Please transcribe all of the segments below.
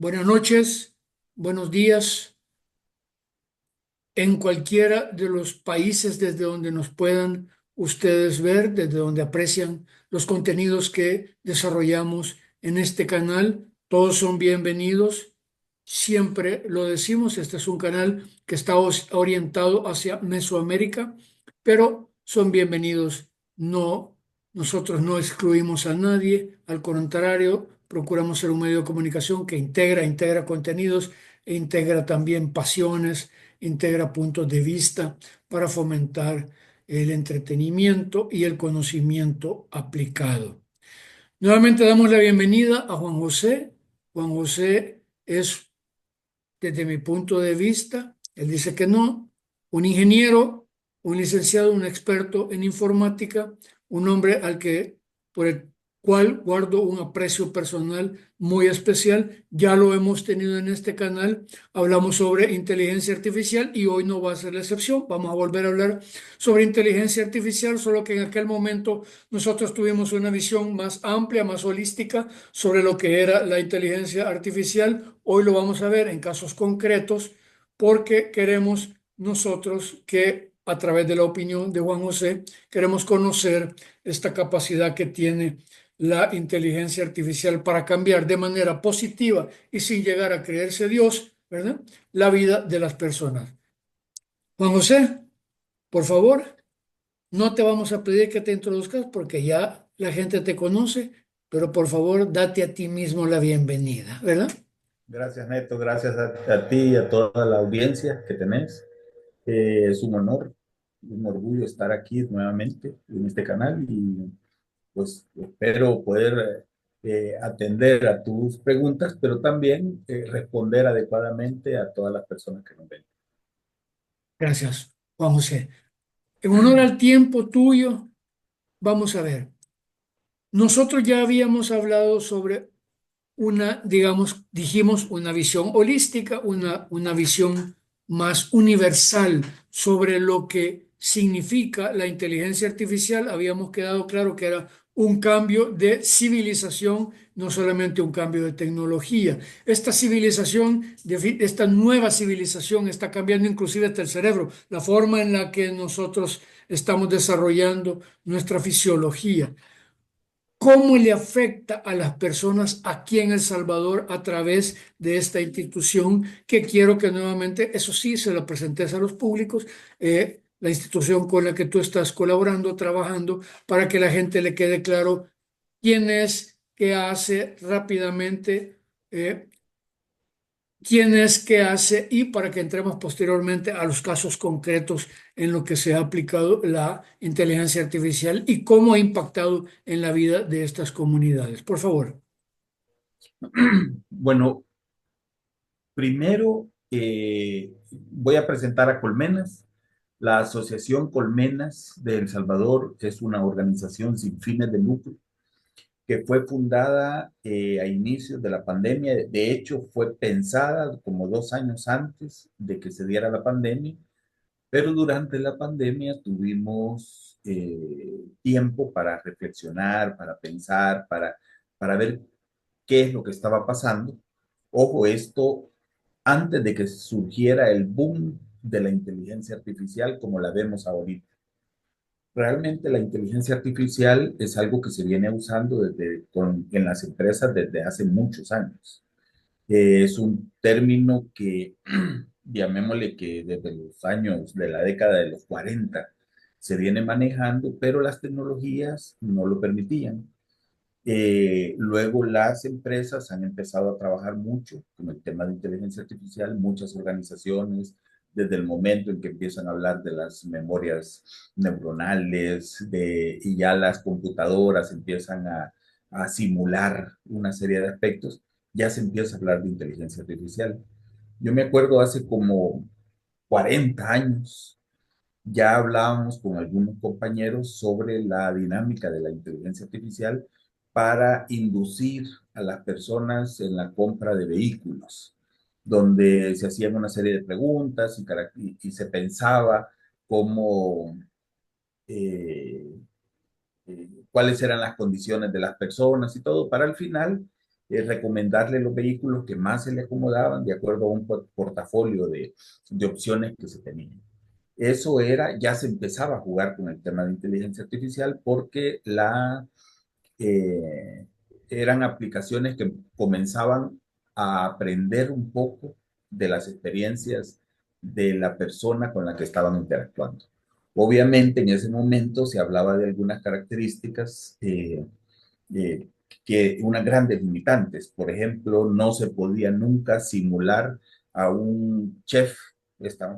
Buenas noches, buenos días en cualquiera de los países desde donde nos puedan ustedes ver, desde donde aprecian los contenidos que desarrollamos en este canal. Todos son bienvenidos. Siempre lo decimos, este es un canal que está orientado hacia Mesoamérica, pero son bienvenidos. No, nosotros no excluimos a nadie, al contrario, procuramos ser un medio de comunicación que integra contenidos e integra también pasiones, integra puntos de vista para fomentar el entretenimiento y el conocimiento aplicado. Nuevamente damos la bienvenida a Juan José. Juan José es, desde mi punto de vista, él dice que no, un ingeniero, un licenciado, un experto en informática, un hombre por el cual guardo un aprecio personal muy especial. Ya lo hemos tenido en este canal. Hablamos sobre inteligencia artificial y hoy no va a ser la excepción. Vamos a volver a hablar sobre inteligencia artificial, solo que en aquel momento nosotros tuvimos una visión más amplia, más holística sobre lo que era la inteligencia artificial. Hoy lo vamos a ver en casos concretos porque queremos nosotros que a través de la opinión de Juan José, queremos conocer esta capacidad que tiene la inteligencia artificial para cambiar de manera positiva y sin llegar a creerse Dios, ¿verdad? La vida de las personas. Juan José, por favor, no te vamos a pedir que te introduzcas porque ya la gente te conoce, pero por favor, date a ti mismo la bienvenida, ¿verdad? Gracias, Neto. Gracias a ti y a toda la audiencia que tenés. Es un honor, un orgullo estar aquí nuevamente en este canal y pues espero poder atender a tus preguntas, pero también responder adecuadamente a todas las personas que nos ven. Gracias, Juan José. En honor al tiempo tuyo, vamos a ver. Nosotros ya habíamos hablado sobre una, digamos, dijimos una visión holística, una visión más universal sobre lo que significa la inteligencia artificial. Habíamos quedado claro que era un cambio de civilización, no solamente un cambio de tecnología. Esta civilización, esta nueva civilización está cambiando inclusive hasta el cerebro, la forma en la que nosotros estamos desarrollando nuestra fisiología. ¿Cómo le afecta a las personas aquí en El Salvador a través de esta institución que quiero que nuevamente, eso sí, se lo presentes a los públicos, la institución con la que tú estás colaborando, trabajando, para que la gente le quede claro quién es, qué hace rápidamente, eh, quién es, qué hace y para que entremos posteriormente a los casos concretos en lo que se ha aplicado la inteligencia artificial y cómo ha impactado en la vida de estas comunidades. Por favor. Bueno, primero voy a presentar a Colmenas. La Asociación Colmenas de El Salvador es una organización sin fines de lucro que fue fundada a inicios de la pandemia. De hecho, fue pensada como 2 años antes de que se diera la pandemia, pero durante la pandemia tuvimos tiempo para reflexionar, para pensar, para ver qué es lo que estaba pasando. Ojo, esto antes de que surgiera el boom de la inteligencia artificial como la vemos ahorita. Realmente la inteligencia artificial es algo que se viene usando en las empresas desde hace muchos años. Es un término que, llamémosle que desde los años de la década de los 40 se viene manejando, pero las tecnologías no lo permitían. Luego las empresas han empezado a trabajar mucho con el tema de inteligencia artificial, muchas organizaciones, desde el momento en que empiezan a hablar de las memorias neuronales, y ya las computadoras empiezan a simular una serie de aspectos, ya se empieza a hablar de inteligencia artificial. Yo me acuerdo hace como 40 años, ya hablábamos con algunos compañeros sobre la dinámica de la inteligencia artificial para inducir a las personas en la compra de vehículos, donde se hacían una serie de preguntas y se pensaba cómo, cuáles eran las condiciones de las personas y todo, para al final recomendarle los vehículos que más se le acomodaban de acuerdo a un portafolio de opciones que se tenían. Eso era, ya se empezaba a jugar con el tema de inteligencia artificial porque eh, eran aplicaciones que comenzaban a aprender un poco de las experiencias de la persona con la que estaban interactuando. Obviamente en ese momento se hablaba de algunas características eh, que unas grandes limitantes. Por ejemplo, no se podía nunca simular a un chef,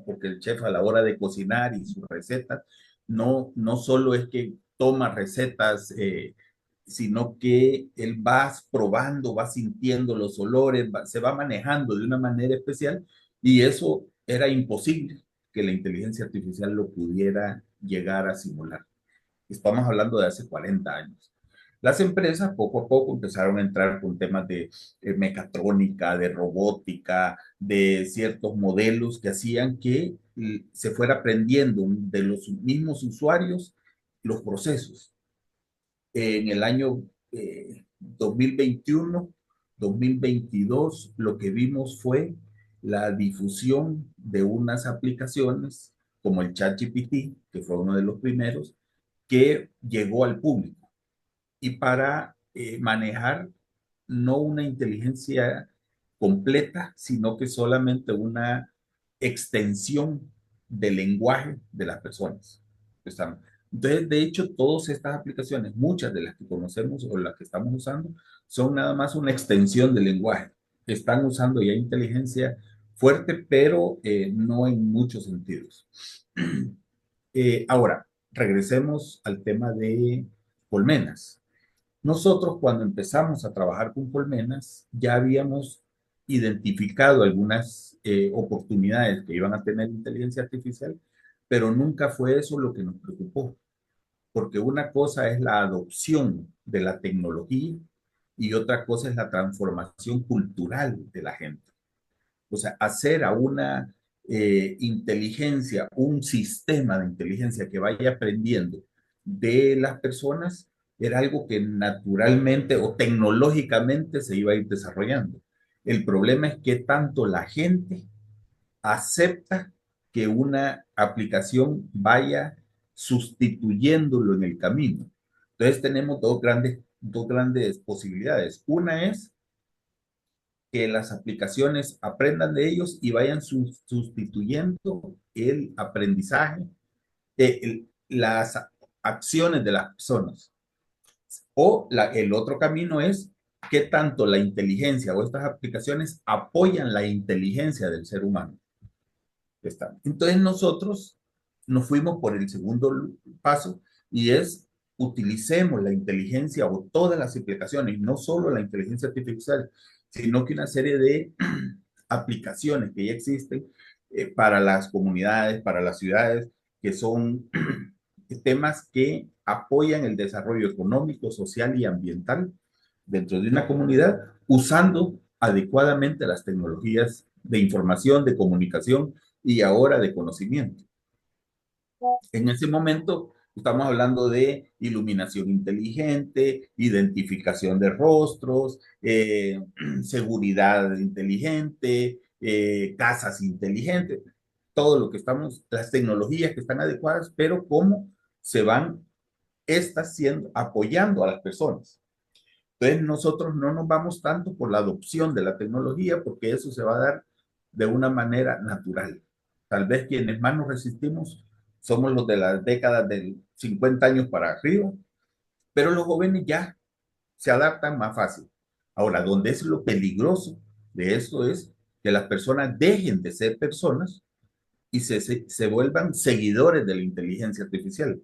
porque el chef a la hora de cocinar y sus recetas, no solo es que toma recetas, sino que él va probando, va sintiendo los olores, se va manejando de una manera especial y eso era imposible que la inteligencia artificial lo pudiera llegar a simular. Estamos hablando de hace 40 años. Las empresas poco a poco empezaron a entrar con temas de mecatrónica, de robótica, de ciertos modelos que hacían que se fuera aprendiendo de los mismos usuarios los procesos. En el año 2021, 2022, lo que vimos fue la difusión de unas aplicaciones como el ChatGPT, que fue uno de los primeros, que llegó al público y para manejar no una inteligencia completa, sino que solamente una extensión del lenguaje de las personas. Entonces, de hecho, todas estas aplicaciones, muchas de las que conocemos o las que estamos usando, son nada más una extensión del lenguaje. Están usando ya inteligencia fuerte, pero no en muchos sentidos. Ahora, regresemos al tema de colmenas. Nosotros cuando empezamos a trabajar con colmenas ya habíamos identificado algunas oportunidades que iban a tener inteligencia artificial, pero nunca fue eso lo que nos preocupó, porque una cosa es la adopción de la tecnología y otra cosa es la transformación cultural de la gente. O sea, hacer a una inteligencia, un sistema de inteligencia que vaya aprendiendo de las personas, era algo que naturalmente o tecnológicamente se iba a ir desarrollando. El problema es que tanto la gente acepta que una aplicación vaya sustituyéndolo en el camino. Entonces tenemos dos grandes posibilidades. Una es que las aplicaciones aprendan de ellos y vayan sustituyendo el aprendizaje, las acciones de las personas. O el otro camino es que tanto la inteligencia o estas aplicaciones apoyan la inteligencia del ser humano. Entonces nosotros nos fuimos por el segundo paso y es utilicemos la inteligencia o todas las aplicaciones, no solo la inteligencia artificial, sino que una serie de aplicaciones que ya existen para las comunidades, para las ciudades, que son temas que apoyan el desarrollo económico, social y ambiental dentro de una comunidad usando adecuadamente las tecnologías de información, de comunicación y ahora de conocimiento. En ese momento estamos hablando de iluminación inteligente, identificación de rostros, seguridad inteligente, casas inteligentes, todo lo que estamos, las tecnologías que están adecuadas, pero cómo se van estas siendo, apoyando a las personas. Entonces nosotros no nos vamos tanto por la adopción de la tecnología porque eso se va a dar de una manera natural. Tal vez quienes más nos resistimos somos los de las décadas de 50 años para arriba, pero los jóvenes ya se adaptan más fácil. Ahora, donde es lo peligroso de esto es que las personas dejen de ser personas y se vuelvan seguidores de la inteligencia artificial.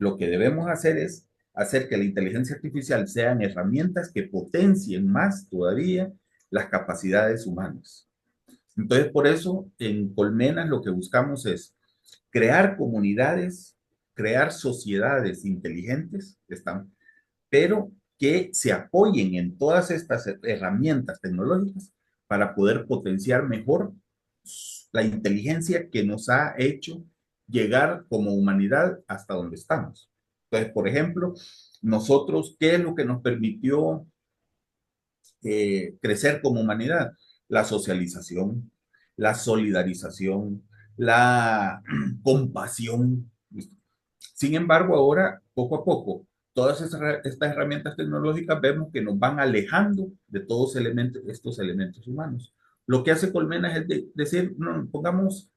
Lo que debemos hacer es hacer que la inteligencia artificial sean herramientas que potencien más todavía las capacidades humanas. Entonces, por eso en Colmenas lo que buscamos es crear comunidades, crear sociedades inteligentes, están, pero que se apoyen en todas estas herramientas tecnológicas para poder potenciar mejor la inteligencia que nos ha hecho llegar como humanidad hasta donde estamos. Entonces, por ejemplo, nosotros, ¿qué es lo que nos permitió crecer como humanidad? La socialización, la solidarización, la compasión. Sin embargo, ahora, poco a poco, todas estas herramientas tecnológicas vemos que nos van alejando de todos estos elementos humanos. Lo que hace Colmenas es decir, no, pongamos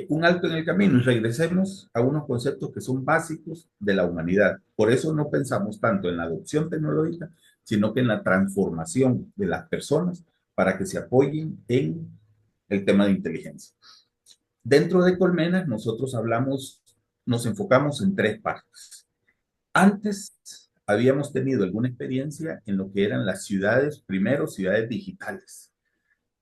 un alto en el camino y regresemos a unos conceptos que son básicos de la humanidad. Por eso no pensamos tanto en la adopción tecnológica, sino que en la transformación de las personas para que se apoyen en el tema de inteligencia. Dentro de Colmenas, nosotros nos enfocamos en tres partes. Antes habíamos tenido alguna experiencia en lo que eran las ciudades, primero ciudades digitales,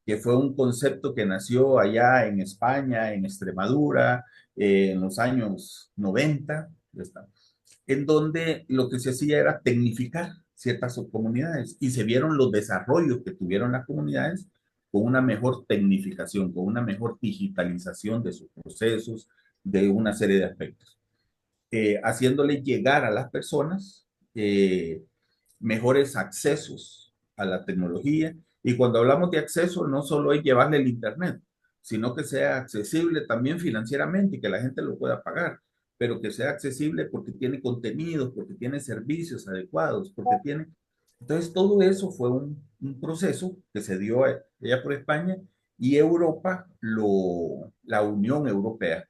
que fue un concepto que nació allá en España, en Extremadura, en los años 90, en donde lo que se hacía era tecnificar ciertas subcomunidades y se vieron los desarrollos que tuvieron las comunidades con una mejor tecnificación, con una mejor digitalización de sus procesos, de una serie de aspectos, haciéndole llegar a las personas mejores accesos a la tecnología. Y cuando hablamos de acceso, no solo es llevarle el Internet, sino que sea accesible también financieramente y que la gente lo pueda pagar, pero que sea accesible porque tiene contenidos, porque tiene servicios adecuados, porque tiene... Entonces, todo eso fue un proceso que se dio allá por España y Europa, la Unión Europea,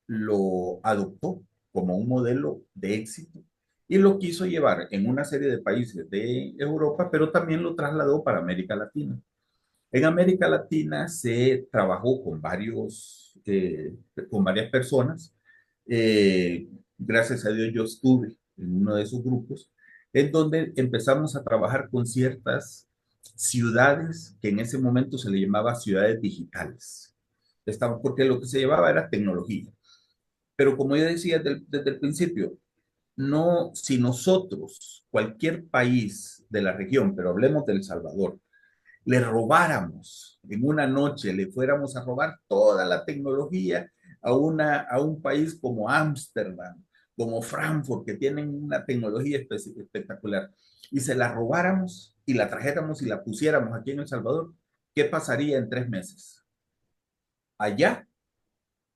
lo adoptó como un modelo de éxito y lo quiso llevar en una serie de países de Europa, pero también lo trasladó para América Latina. En América Latina se trabajó con varias personas. Gracias a Dios yo estuve en uno de esos grupos, en donde empezamos a trabajar con ciertas ciudades que en ese momento se le llamaba ciudades digitales. Porque lo que se llevaba era tecnología. Pero como yo decía desde el principio, no, si nosotros, cualquier país de la región, pero hablemos de El Salvador, le robáramos en una noche, le fuéramos a robar toda la tecnología a un país como Ámsterdam, como Frankfurt, que tienen una tecnología espectacular, y se la robáramos y la trajéramos y la pusiéramos aquí en El Salvador, ¿qué pasaría en 3 meses? Allá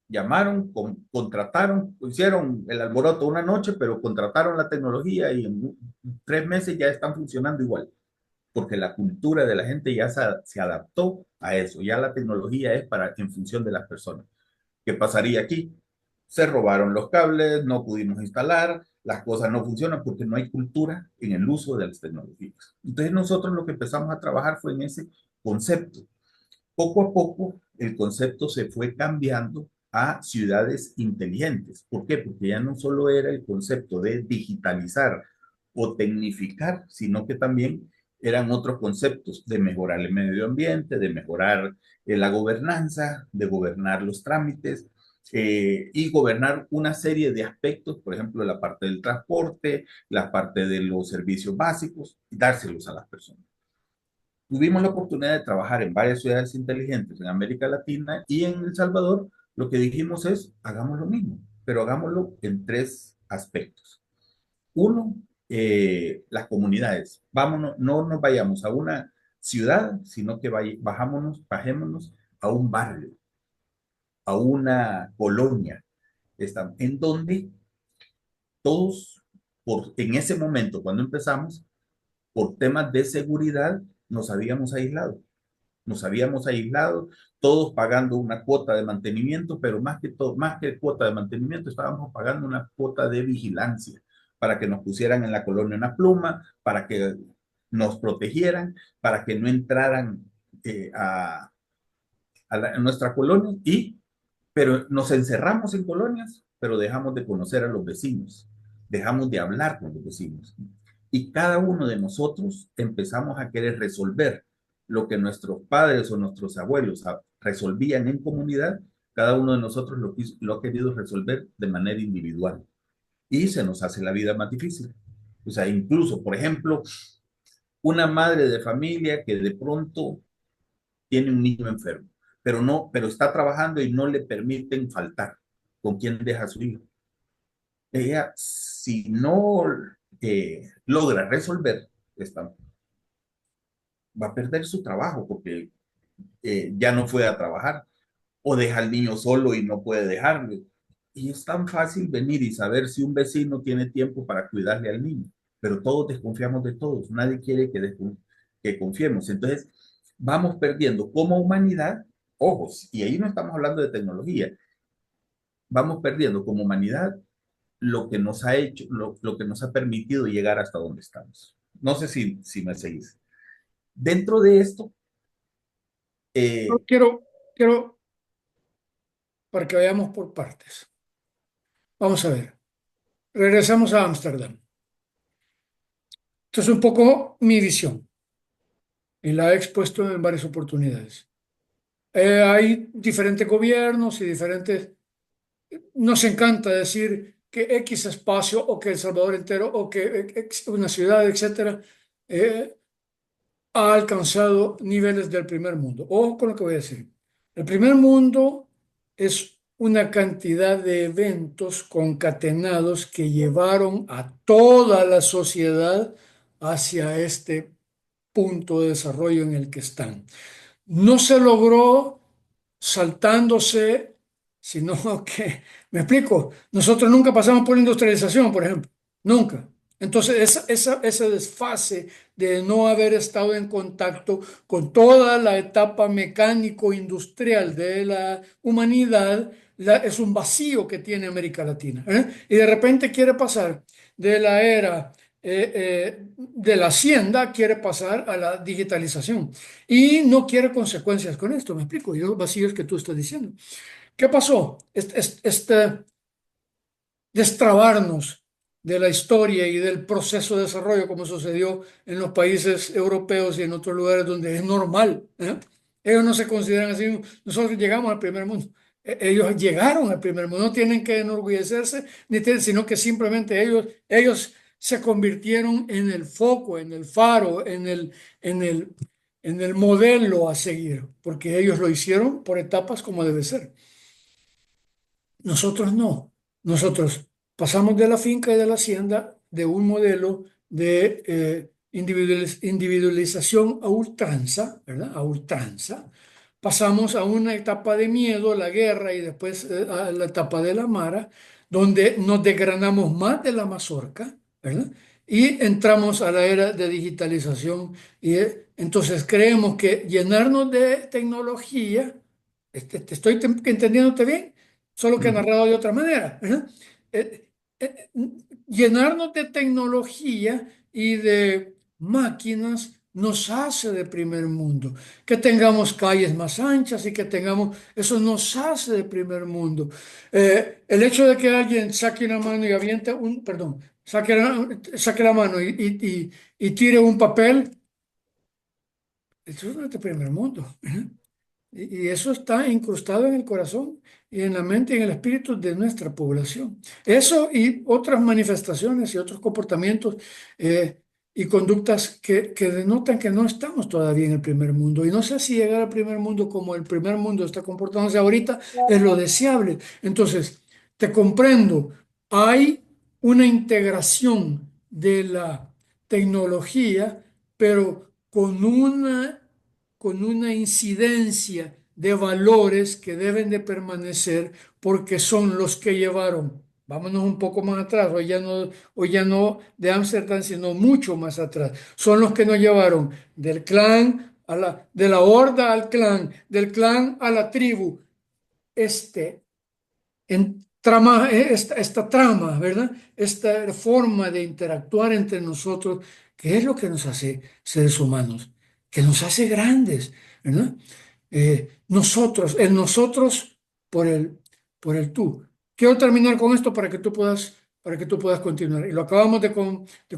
llamaron, contrataron, hicieron el alboroto una noche, pero contrataron la tecnología y en 3 meses ya están funcionando igual, porque la cultura de la gente ya se adaptó a eso, ya la tecnología es para en función de las personas. ¿Qué pasaría aquí? Se robaron los cables, no pudimos instalar, las cosas no funcionan porque no hay cultura en el uso de las tecnologías. Entonces nosotros lo que empezamos a trabajar fue en ese concepto. Poco a poco el concepto se fue cambiando a ciudades inteligentes. ¿Por qué? Porque ya no solo era el concepto de digitalizar o tecnificar, sino que también eran otros conceptos de mejorar el medio ambiente, de mejorar la gobernanza, de gobernar los trámites y gobernar una serie de aspectos, por ejemplo, la parte del transporte, la parte de los servicios básicos, y dárselos a las personas. Tuvimos la oportunidad de trabajar en varias ciudades inteligentes en América Latina y en El Salvador. Lo que dijimos es, hagamos lo mismo, pero hagámoslo en tres aspectos. Uno, las comunidades. Vámonos, no nos vayamos a una ciudad, sino que bajémonos a un barrio, a una colonia, en donde todos, en ese momento, cuando empezamos, por temas de seguridad, nos habíamos aislado. Nos habíamos aislado, todos pagando una cuota de mantenimiento, pero más que todo, más que cuota de mantenimiento, estábamos pagando una cuota de vigilancia para que nos pusieran en la colonia una pluma, para que nos protegieran, para que no entraran a nuestra colonia pero nos encerramos en colonias, pero dejamos de conocer a los vecinos, dejamos de hablar con los vecinos. Y cada uno de nosotros empezamos a querer resolver lo que nuestros padres o nuestros abuelos resolvían en comunidad, cada uno de nosotros lo ha querido resolver de manera individual. Y se nos hace la vida más difícil. O sea, incluso, por ejemplo, una madre de familia que de pronto tiene un niño enfermo, pero está trabajando y no le permiten faltar. ¿Con quién deja a su hijo? Ella, si no logra resolver esta, va a perder su trabajo porque ya no fue a trabajar o deja al niño solo y no puede dejarlo. Y es tan fácil venir y saber si un vecino tiene tiempo para cuidarle al niño, pero todos desconfiamos de todos, nadie quiere que confiemos. Entonces, vamos perdiendo como humanidad, ojos, y ahí no estamos hablando de tecnología, vamos perdiendo como humanidad lo que nos ha hecho, lo que nos ha permitido llegar hasta donde estamos. No sé si me seguís. Dentro de esto, Yo eh, quiero, para que vayamos por partes. Vamos a ver. Regresamos a Ámsterdam. Esto es un poco mi visión y la he expuesto en varias oportunidades. Hay diferentes gobiernos y diferentes. Nos encanta decir que X espacio o que El Salvador entero o que una ciudad, etcétera, eh, ha alcanzado niveles del primer mundo. Ojo con lo que voy a decir. El primer mundo es una cantidad de eventos concatenados que llevaron a toda la sociedad hacia este punto de desarrollo en el que están. No se logró saltándose, sino que, me explico, nosotros nunca pasamos por industrialización, por ejemplo, nunca. Entonces, ese desfase de no haber estado en contacto con toda la etapa mecánico-industrial de la humanidad, es un vacío que tiene América Latina, ¿eh? Y de repente quiere pasar de la era de la hacienda, quiere pasar a la digitalización. Y no quiere consecuencias con esto, me explico, yo vacíos que tú estás diciendo. ¿Qué pasó? Este destrabarnos de la historia y del proceso de desarrollo como sucedió en los países europeos y en otros lugares donde es normal, ¿eh? Ellos no se consideran así, nosotros llegamos al primer mundo. Ellos llegaron al primer mundo, no tienen que enorgullecerse, sino que simplemente ellos se convirtieron en el foco, en el faro, en el, en el modelo a seguir, porque ellos lo hicieron por etapas como debe ser. Nosotros no. Nosotros pasamos de la finca y de la hacienda de un modelo de individualización a ultranza, ¿verdad? A ultranza. Pasamos a una etapa de miedo, la guerra, y después a la etapa de la mara, donde nos desgranamos más de la mazorca, ¿verdad? Y entramos a la era de digitalización. Y entonces creemos que llenarnos de tecnología, te estoy entendiéndote bien, solo que uh-huh. narrado de otra manera, ¿verdad? Eh, eh, Llenarnos de tecnología y de máquinas nos hace de primer mundo. Que tengamos calles más anchas y que tengamos, eso nos hace de primer mundo. El hecho de que alguien saque una mano y aviente perdón, saque la mano y tire un papel, eso no es de primer mundo. ¿Eh? Y eso está incrustado en el corazón y en la mente y en el espíritu de nuestra población. Eso y otras manifestaciones y otros comportamientos y conductas que denotan que no estamos todavía en el primer mundo. Y no sé si llegar al primer mundo como el primer mundo está comportándose ahorita es lo deseable. Entonces, te comprendo. Hay una integración de la tecnología, pero con una incidencia de valores que deben de permanecer porque son los que llevaron, vámonos un poco más atrás, hoy ya no de Ámsterdam, sino mucho más atrás, son los que nos llevaron del clan de la horda al clan, del clan a la tribu, este esta trama, ¿verdad? Esta forma de interactuar entre nosotros, que es lo que nos hace seres humanos, que nos hace grandes, ¿verdad? El nosotros por el tú. Quiero terminar con esto para que tú puedas continuar. Y lo acabamos de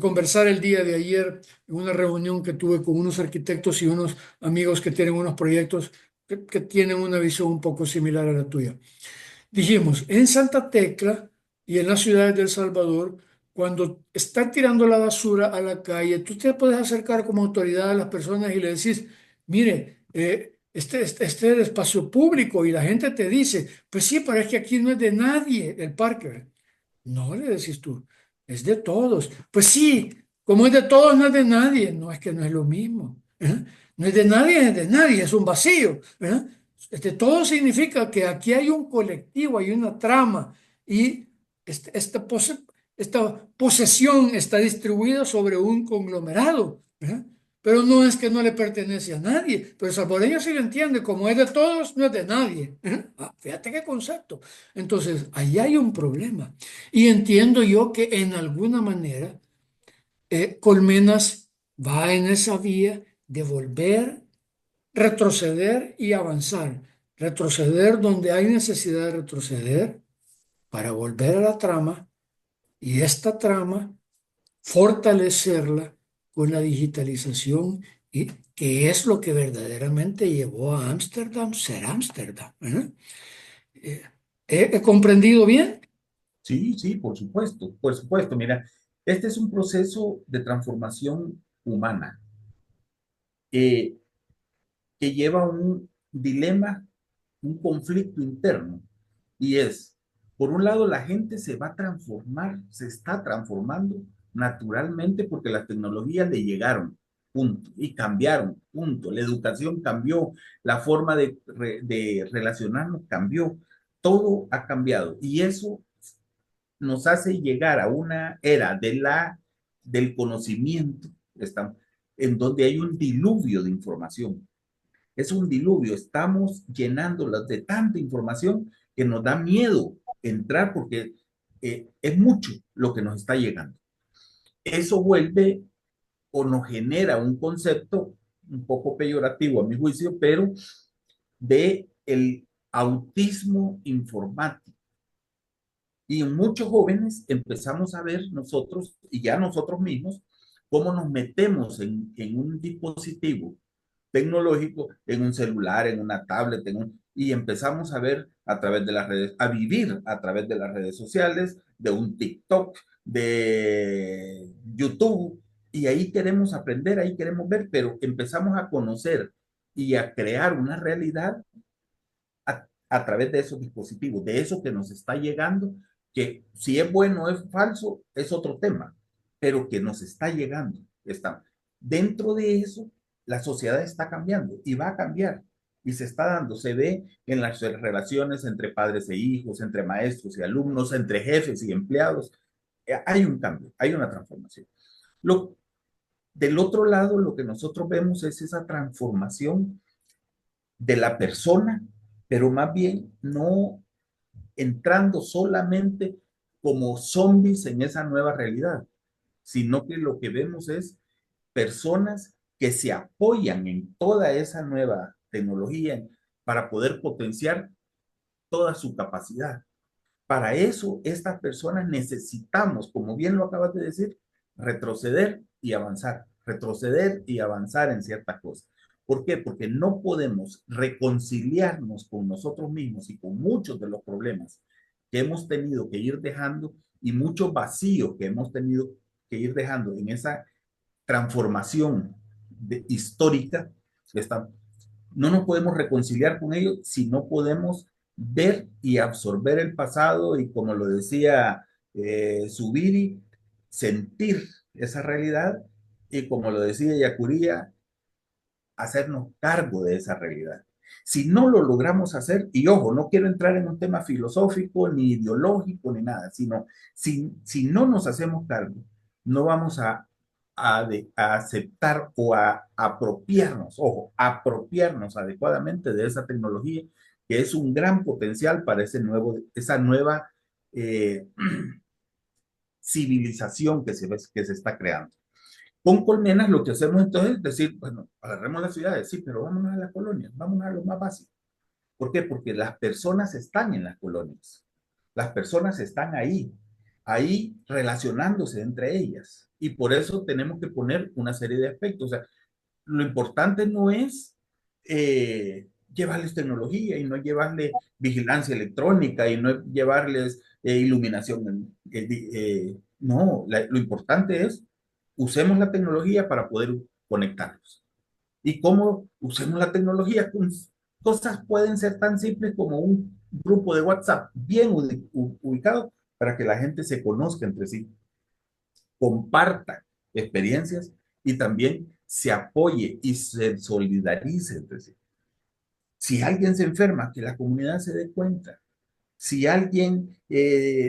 conversar el día de ayer en una reunión que tuve con unos arquitectos y unos amigos que tienen unos proyectos que tienen una visión un poco similar a la tuya. Dijimos, en Santa Tecla y en las ciudades de El Salvador, cuando están tirando la basura a la calle, tú te puedes acercar como autoridad a las personas y le decís, mire, este es el espacio público y la gente te dice, pues sí, pero es que aquí no es de nadie el parque. No, le decís tú, es de todos. Pues sí, como es de todos, no es de nadie. No, es que no es lo mismo. ¿verdad? No es de nadie, es un vacío, ¿verdad? Todo significa que aquí hay un colectivo, hay una trama y esta posesión está distribuida sobre un conglomerado, ¿verdad? Pero no es que no le pertenece a nadie, pero el salvadoreño sí lo entiende, como es de todos, no es de nadie, ¿verdad? Fíjate qué concepto. Entonces, ahí hay un problema. Y entiendo yo que en alguna manera Colmenas va en esa vía de volver, retroceder y avanzar. Retroceder donde hay necesidad de retroceder para volver a la trama y esta trama fortalecerla con la digitalización y que es lo que verdaderamente llevó a Ámsterdam ser Ámsterdam. ¿Eh? Eh, ¿He comprendido bien? Sí, sí, por supuesto, por supuesto. Mira, este es un proceso de transformación humana eh, que lleva un dilema, un conflicto interno, y es, por un lado, la gente se va a transformar, se está transformando naturalmente porque las tecnologías le llegaron, punto, y cambiaron, punto. La educación cambió, la forma de relacionarnos cambió, todo ha cambiado, y eso nos hace llegar a una era del conocimiento, en donde hay un diluvio de información. Es un diluvio, estamos llenándolas de tanta información que nos da miedo entrar porque es mucho lo que nos está llegando. Eso vuelve o nos genera un concepto un poco peyorativo a mi juicio, pero de el autismo informático. Y muchos jóvenes empezamos a ver nosotros, y ya nosotros mismos, cómo nos metemos en un dispositivo tecnológico, en un celular, en una tablet, y empezamos a ver a través de las redes, a vivir a través de las redes sociales, de un TikTok, de YouTube, y ahí queremos aprender, ahí queremos ver, pero empezamos a conocer y a crear una realidad a través de esos dispositivos, de eso que nos está llegando, que si es bueno o es falso, es otro tema, pero que nos está llegando. Está. Dentro de eso, la sociedad está cambiando y va a cambiar. Y se está dando, se ve en las relaciones entre padres e hijos, entre maestros y alumnos, entre jefes y empleados. Hay un cambio, hay una transformación. Lo, del otro lado, lo que nosotros vemos es esa transformación de la persona, pero más bien no entrando solamente como zombies en esa nueva realidad, sino que lo que vemos es personas que se apoyan en toda esa nueva tecnología para poder potenciar toda su capacidad. Para eso, estas personas necesitamos, como bien lo acabas de decir, retroceder y avanzar en ciertas cosas. ¿Por qué? Porque no podemos reconciliarnos con nosotros mismos y con muchos de los problemas que hemos tenido que ir dejando y muchos vacíos que hemos tenido que ir dejando en esa transformación histórica. Esta, no nos podemos reconciliar con ellos si no podemos ver y absorber el pasado y, como lo decía Zubiri, sentir esa realidad y, como lo decía Yacuría, hacernos cargo de esa realidad. Si no lo logramos hacer, y ojo, no quiero entrar en un tema filosófico, ni ideológico, ni nada, sino si no nos hacemos cargo, no vamos a aceptar o a apropiarnos, ojo, apropiarnos adecuadamente de esa tecnología, que es un gran potencial para esa nueva eh, civilización que se está creando. Con Colmenas lo que hacemos entonces es decir, bueno, agarremos las ciudades, sí, pero vámonos a las colonias, vámonos a lo más básico. ¿Por qué? Porque las personas están en las colonias, las personas están ahí relacionándose entre ellas. Y por eso tenemos que poner una serie de aspectos. O sea, lo importante no es llevarles tecnología y no llevarles vigilancia electrónica y no llevarles iluminación. No, lo importante es usemos la tecnología para poder conectarnos. ¿Y cómo usemos la tecnología? Cosas pueden ser tan simples como un grupo de WhatsApp bien ubicado para que la gente se conozca entre sí, comparta experiencias y también se apoye y se solidarice. Es decir, si alguien se enferma, que la comunidad se dé cuenta. Si alguien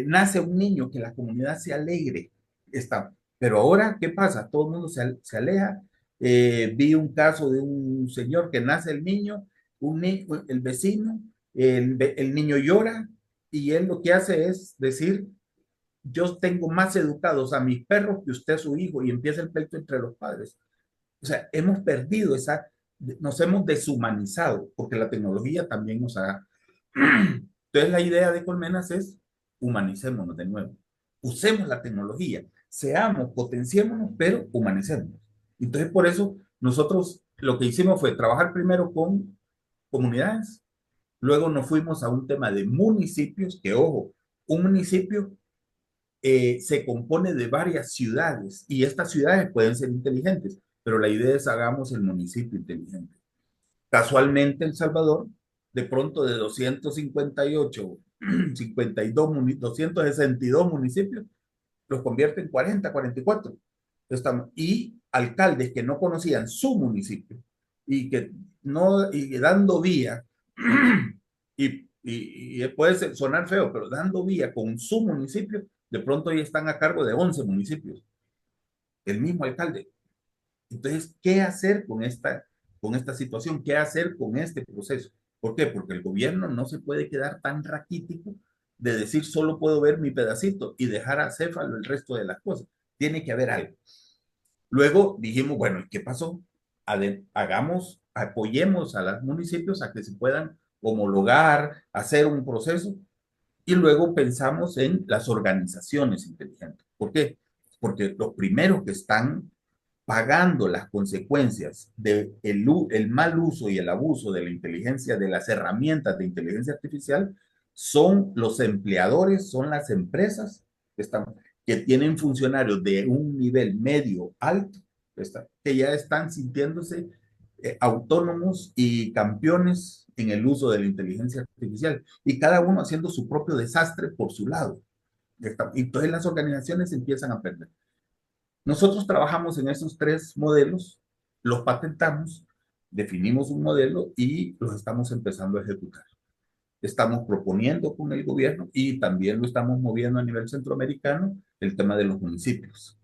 nace un niño, que la comunidad se alegre. Está. Pero ahora, ¿qué pasa? Todo el mundo se aleja. Vi un caso de un señor que nace el niño, el vecino, el niño llora y él lo que hace es decir, yo tengo más educados a mis perros que usted a su hijo y empieza el pleito entre los padres. O sea, hemos perdido nos hemos deshumanizado porque la tecnología también nos ha... Entonces la idea de Colmenas es humanicémonos de nuevo. Usemos la tecnología, seamos, potenciémonos, pero humanicémonos. Entonces por eso nosotros lo que hicimos fue trabajar primero con comunidades, luego nos fuimos a un tema de municipios, que ojo, un municipio se compone de varias ciudades y estas ciudades pueden ser inteligentes, pero la idea es hagamos el municipio inteligente. Casualmente El Salvador, de pronto de 258, 52, 262 municipios, los convierte en 40, 44. Y alcaldes que no conocían su municipio y que no, y dando vía, y puede sonar feo, pero dando vía con su municipio, de pronto ya están a cargo de 11 municipios, el mismo alcalde. Entonces, ¿qué hacer con esta situación? ¿Qué hacer con este proceso? ¿Por qué? Porque el gobierno no se puede quedar tan raquítico de decir solo puedo ver mi pedacito y dejar a Céfalo el resto de las cosas. Tiene que haber algo. Luego dijimos, bueno, ¿qué pasó? Apoyemos a los municipios a que se puedan homologar, hacer un proceso y luego pensamos en las organizaciones inteligentes. ¿Por qué? Porque los primeros que están pagando las consecuencias del el mal uso y el abuso de la inteligencia, de las herramientas de inteligencia artificial, son los empleadores, son las empresas que tienen funcionarios de un nivel medio alto, que ya están sintiéndose autónomos y campeones en el uso de la inteligencia artificial y cada uno haciendo su propio desastre por su lado. Y entonces las organizaciones empiezan a perder. Nosotros trabajamos en esos tres modelos, los patentamos, definimos un modelo y los estamos empezando a ejecutar. Estamos proponiendo con el gobierno y también lo estamos moviendo a nivel centroamericano el tema de los municipios.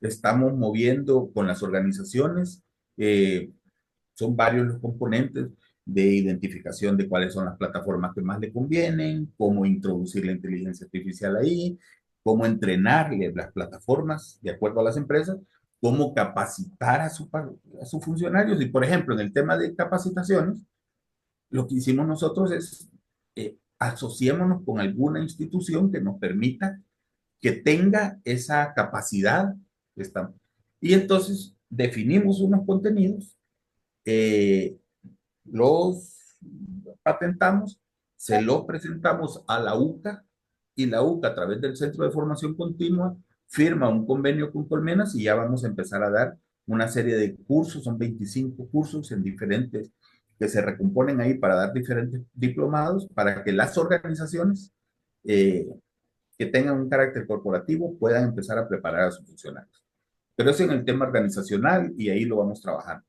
Estamos moviendo con las organizaciones, son varios los componentes de identificación de cuáles son las plataformas que más le convienen, cómo introducir la inteligencia artificial ahí, cómo entrenarle las plataformas de acuerdo a las empresas, cómo capacitar a sus funcionarios. Y, por ejemplo, en el tema de capacitaciones, lo que hicimos nosotros es asociémonos con alguna institución que nos permita que tenga esa capacidad. Y entonces definimos unos contenidos, eh, los patentamos, se los presentamos a la UCA y la UCA a través del Centro de Formación Continua firma un convenio con Colmenas y ya vamos a empezar a dar una serie de cursos, son 25 cursos en diferentes, que se recomponen ahí para dar diferentes diplomados para que las organizaciones eh, que tengan un carácter corporativo puedan empezar a preparar a sus funcionarios. Pero eso en el tema organizacional y ahí lo vamos trabajando.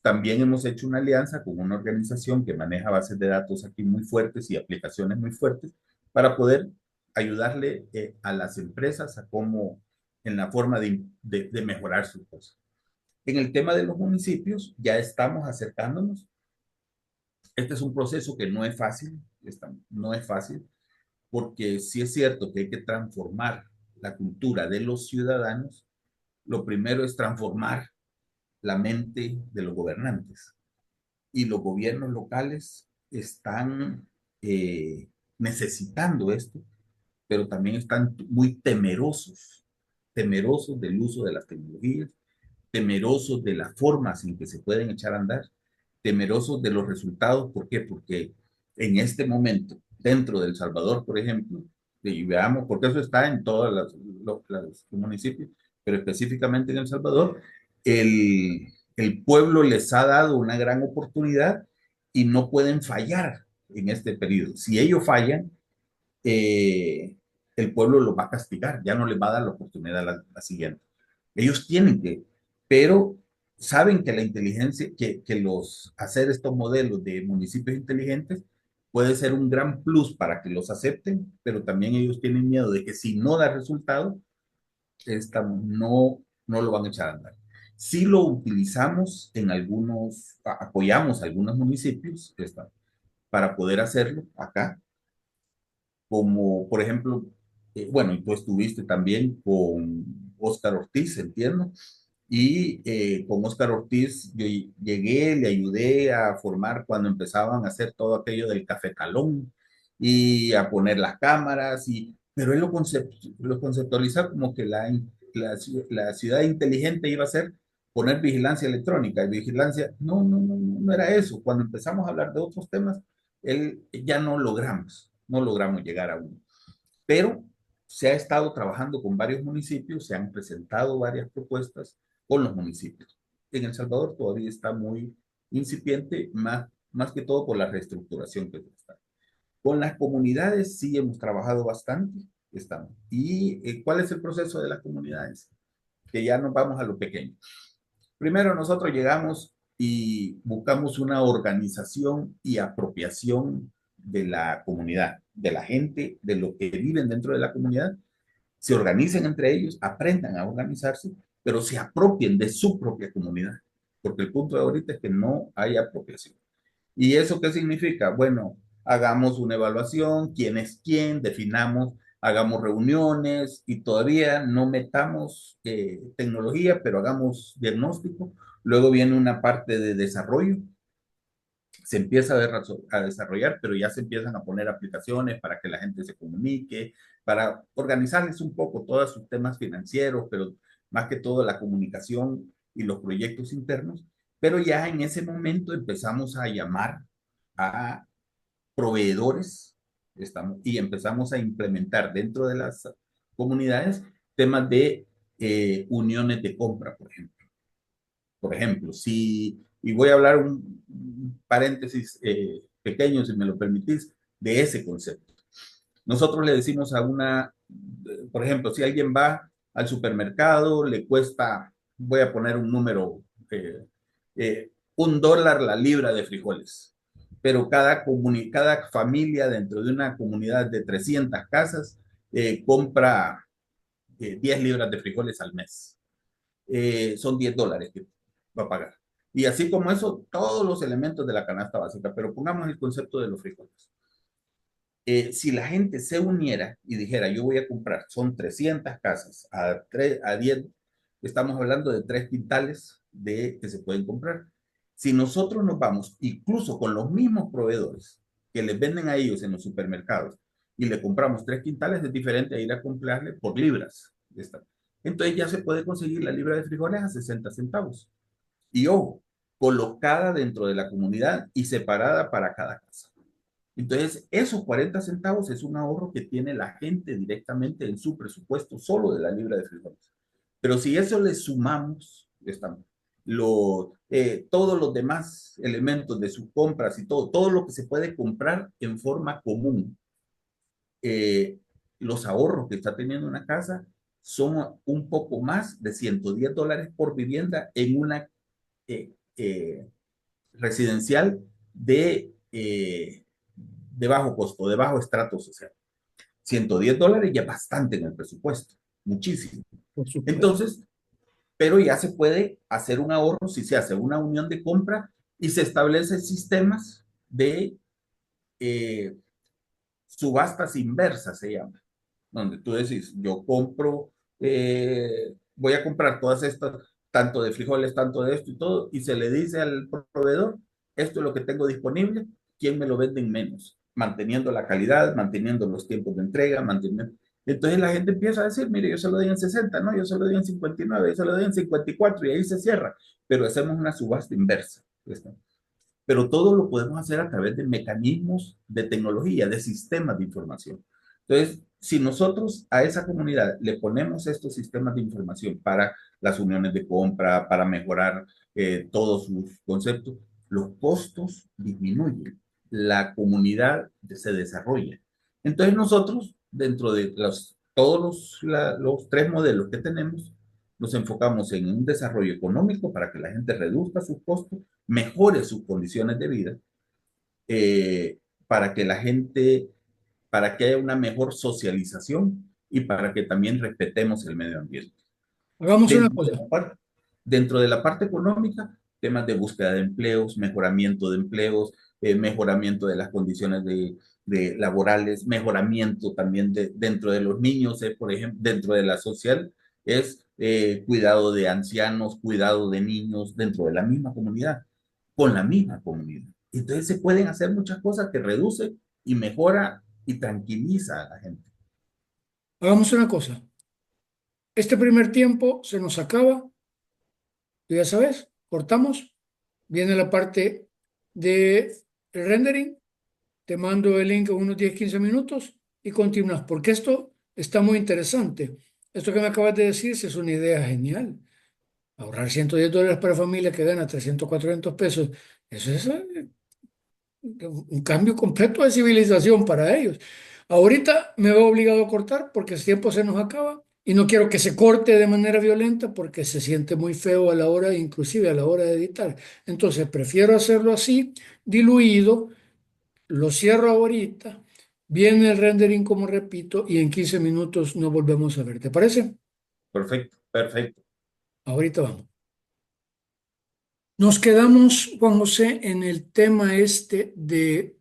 También hemos hecho una alianza con una organización que maneja bases de datos aquí muy fuertes y aplicaciones muy fuertes para poder ayudarle a las empresas a cómo, en la forma de mejorar sus cosas. En el tema de los municipios, ya estamos acercándonos. Este es un proceso que no es fácil, no es fácil, porque sí es cierto que hay que transformar la cultura de los ciudadanos. Lo primero es transformar la mente de los gobernantes. Y los gobiernos locales están necesitando esto, pero también están muy temerosos, temerosos del uso de las tecnologías, temerosos de las formas en que se pueden echar a andar, temerosos de los resultados. ¿Por qué? Porque en este momento, dentro de El Salvador, por ejemplo, y veamos, porque eso está en todos los municipios, pero específicamente en El Salvador, el pueblo les ha dado una gran oportunidad y no pueden fallar en este periodo. Si ellos fallan, el pueblo los va a castigar, ya no les va a dar la oportunidad a la siguiente. Ellos tienen que, pero saben que la inteligencia, que los hacer estos modelos de municipios inteligentes puede ser un gran plus para que los acepten, pero también ellos tienen miedo de que si no da resultado, no lo van a echar a andar. Si lo utilizamos en algunos, apoyamos a algunos municipios para poder hacerlo acá, como por ejemplo, bueno, y tú estuviste también con Óscar Ortiz, entiendo, y con Óscar Ortiz yo llegué, le ayudé a formar cuando empezaban a hacer todo aquello del cafetalón y a poner las cámaras, pero él lo conceptualiza como que la ciudad inteligente iba a ser poner vigilancia electrónica y vigilancia, no era eso. Cuando empezamos a hablar de otros temas, él ya no logramos llegar a uno. Pero se ha estado trabajando con varios municipios, se han presentado varias propuestas con los municipios. En El Salvador todavía está muy incipiente, más que todo por la reestructuración que está. Con las comunidades sí hemos trabajado bastante. Estamos. ¿Y cuál es el proceso de las comunidades? Que ya nos vamos a lo pequeño. Primero nosotros llegamos y buscamos una organización y apropiación de la comunidad, de la gente, de lo que viven dentro de la comunidad, se organicen entre ellos, aprendan a organizarse, pero se apropien de su propia comunidad, porque el punto de ahorita es que no hay apropiación. ¿Y eso qué significa? Bueno, hagamos una evaluación, quién es quién, definamos, hagamos reuniones y todavía no metamos tecnología, pero hagamos diagnóstico. Luego viene una parte de desarrollo, se empieza a desarrollar, pero ya se empiezan a poner aplicaciones para que la gente se comunique, para organizarles un poco todos sus temas financieros, pero más que todo la comunicación y los proyectos internos. Pero ya en ese momento empezamos a llamar a proveedores y empezamos a implementar dentro de las comunidades temas de uniones de compra, por ejemplo. Por ejemplo, y voy a hablar un paréntesis pequeño, si me lo permitís, de ese concepto. Nosotros le decimos por ejemplo, si alguien va al supermercado, le cuesta, voy a poner un número, $1 la libra de frijoles. Pero cada familia dentro de una comunidad de 300 casas compra 10 libras de frijoles al mes. Son $10 que va a pagar. Y así como eso, todos los elementos de la canasta básica, pero pongamos el concepto de los frijoles. Si la gente se uniera y dijera, yo voy a comprar, son 300 casas, a 10, estamos hablando de 3 quintales que se pueden comprar. Si nosotros nos vamos, incluso con los mismos proveedores que les venden a ellos en los supermercados, y le compramos 3 quintales, es diferente a ir a comprarle por libras. Entonces ya se puede conseguir la libra de frijoles a 60 centavos. Y ojo, colocada dentro de la comunidad y separada para cada casa. Entonces, esos 40 centavos es un ahorro que tiene la gente directamente en su presupuesto solo de la libra de frijoles. Pero si eso le sumamos, todos los demás elementos de sus compras y todo lo que se puede comprar en forma común, eh, los ahorros que está teniendo una casa son un poco más de $110 por vivienda en una eh, eh, residencial de bajo costo, de bajo estrato social. $110 ya es bastante en el presupuesto, muchísimo. por supuesto. Entonces, pero ya se puede hacer un ahorro si se hace una unión de compra y se establecen sistemas de eh, subastas inversas, se llama, donde tú decís, yo compro, voy a comprar todas estas, tanto de frijoles, tanto de esto y todo, y se le dice al proveedor, esto es lo que tengo disponible, ¿quién me lo vende en menos? Manteniendo la calidad, manteniendo los tiempos de entrega, manteniendo... Entonces la gente empieza a decir, mire, yo se lo doy en 60, no, yo se lo doy en 59, yo se lo doy en 54 y ahí se cierra, pero hacemos una subasta inversa. Pero todo lo podemos hacer a través de mecanismos de tecnología, de sistemas de información. Entonces, si nosotros a esa comunidad le ponemos estos sistemas de información para las uniones de compra, para mejorar todos sus conceptos, los costos disminuyen, la comunidad se desarrolla. Entonces nosotros, dentro de todos los 3 modelos que tenemos, nos enfocamos en un desarrollo económico para que la gente reduzca sus costos, mejore sus condiciones de vida, eh, para que la gente, para que haya una mejor socialización y para que también respetemos el medio ambiente. Hagamos una Dentro de cosa. la parte, dentro de la parte económica, temas de búsqueda de empleos, mejoramiento de empleos, mejoramiento de las condiciones de laborales, mejoramiento también dentro de los niños, por ejemplo, dentro de la social, es cuidado de ancianos, cuidado de niños dentro de la misma comunidad, con la misma comunidad. Entonces se pueden hacer muchas cosas que reduce y mejora y tranquiliza a la gente. Hagamos una cosa. Este primer tiempo se nos acaba. Tú ya sabes, cortamos. Viene la parte de rendering. Te mando el link en unos 10 15 minutos y continúas, porque esto está muy interesante. Esto que me acabas de decir sí es una idea genial. Ahorrar $110 para familia que gana 300 400 pesos, eso es un cambio completo de civilización para ellos. Ahorita me veo obligado a cortar porque el tiempo se nos acaba y no quiero que se corte de manera violenta porque se siente muy feo a la hora, inclusive a la hora de editar. Entonces prefiero hacerlo así, diluido, lo cierro ahorita, viene el rendering como repito y en 15 minutos nos volvemos a ver. ¿Te parece? Perfecto, perfecto. Ahorita vamos. Nos quedamos, Juan José, en el tema este de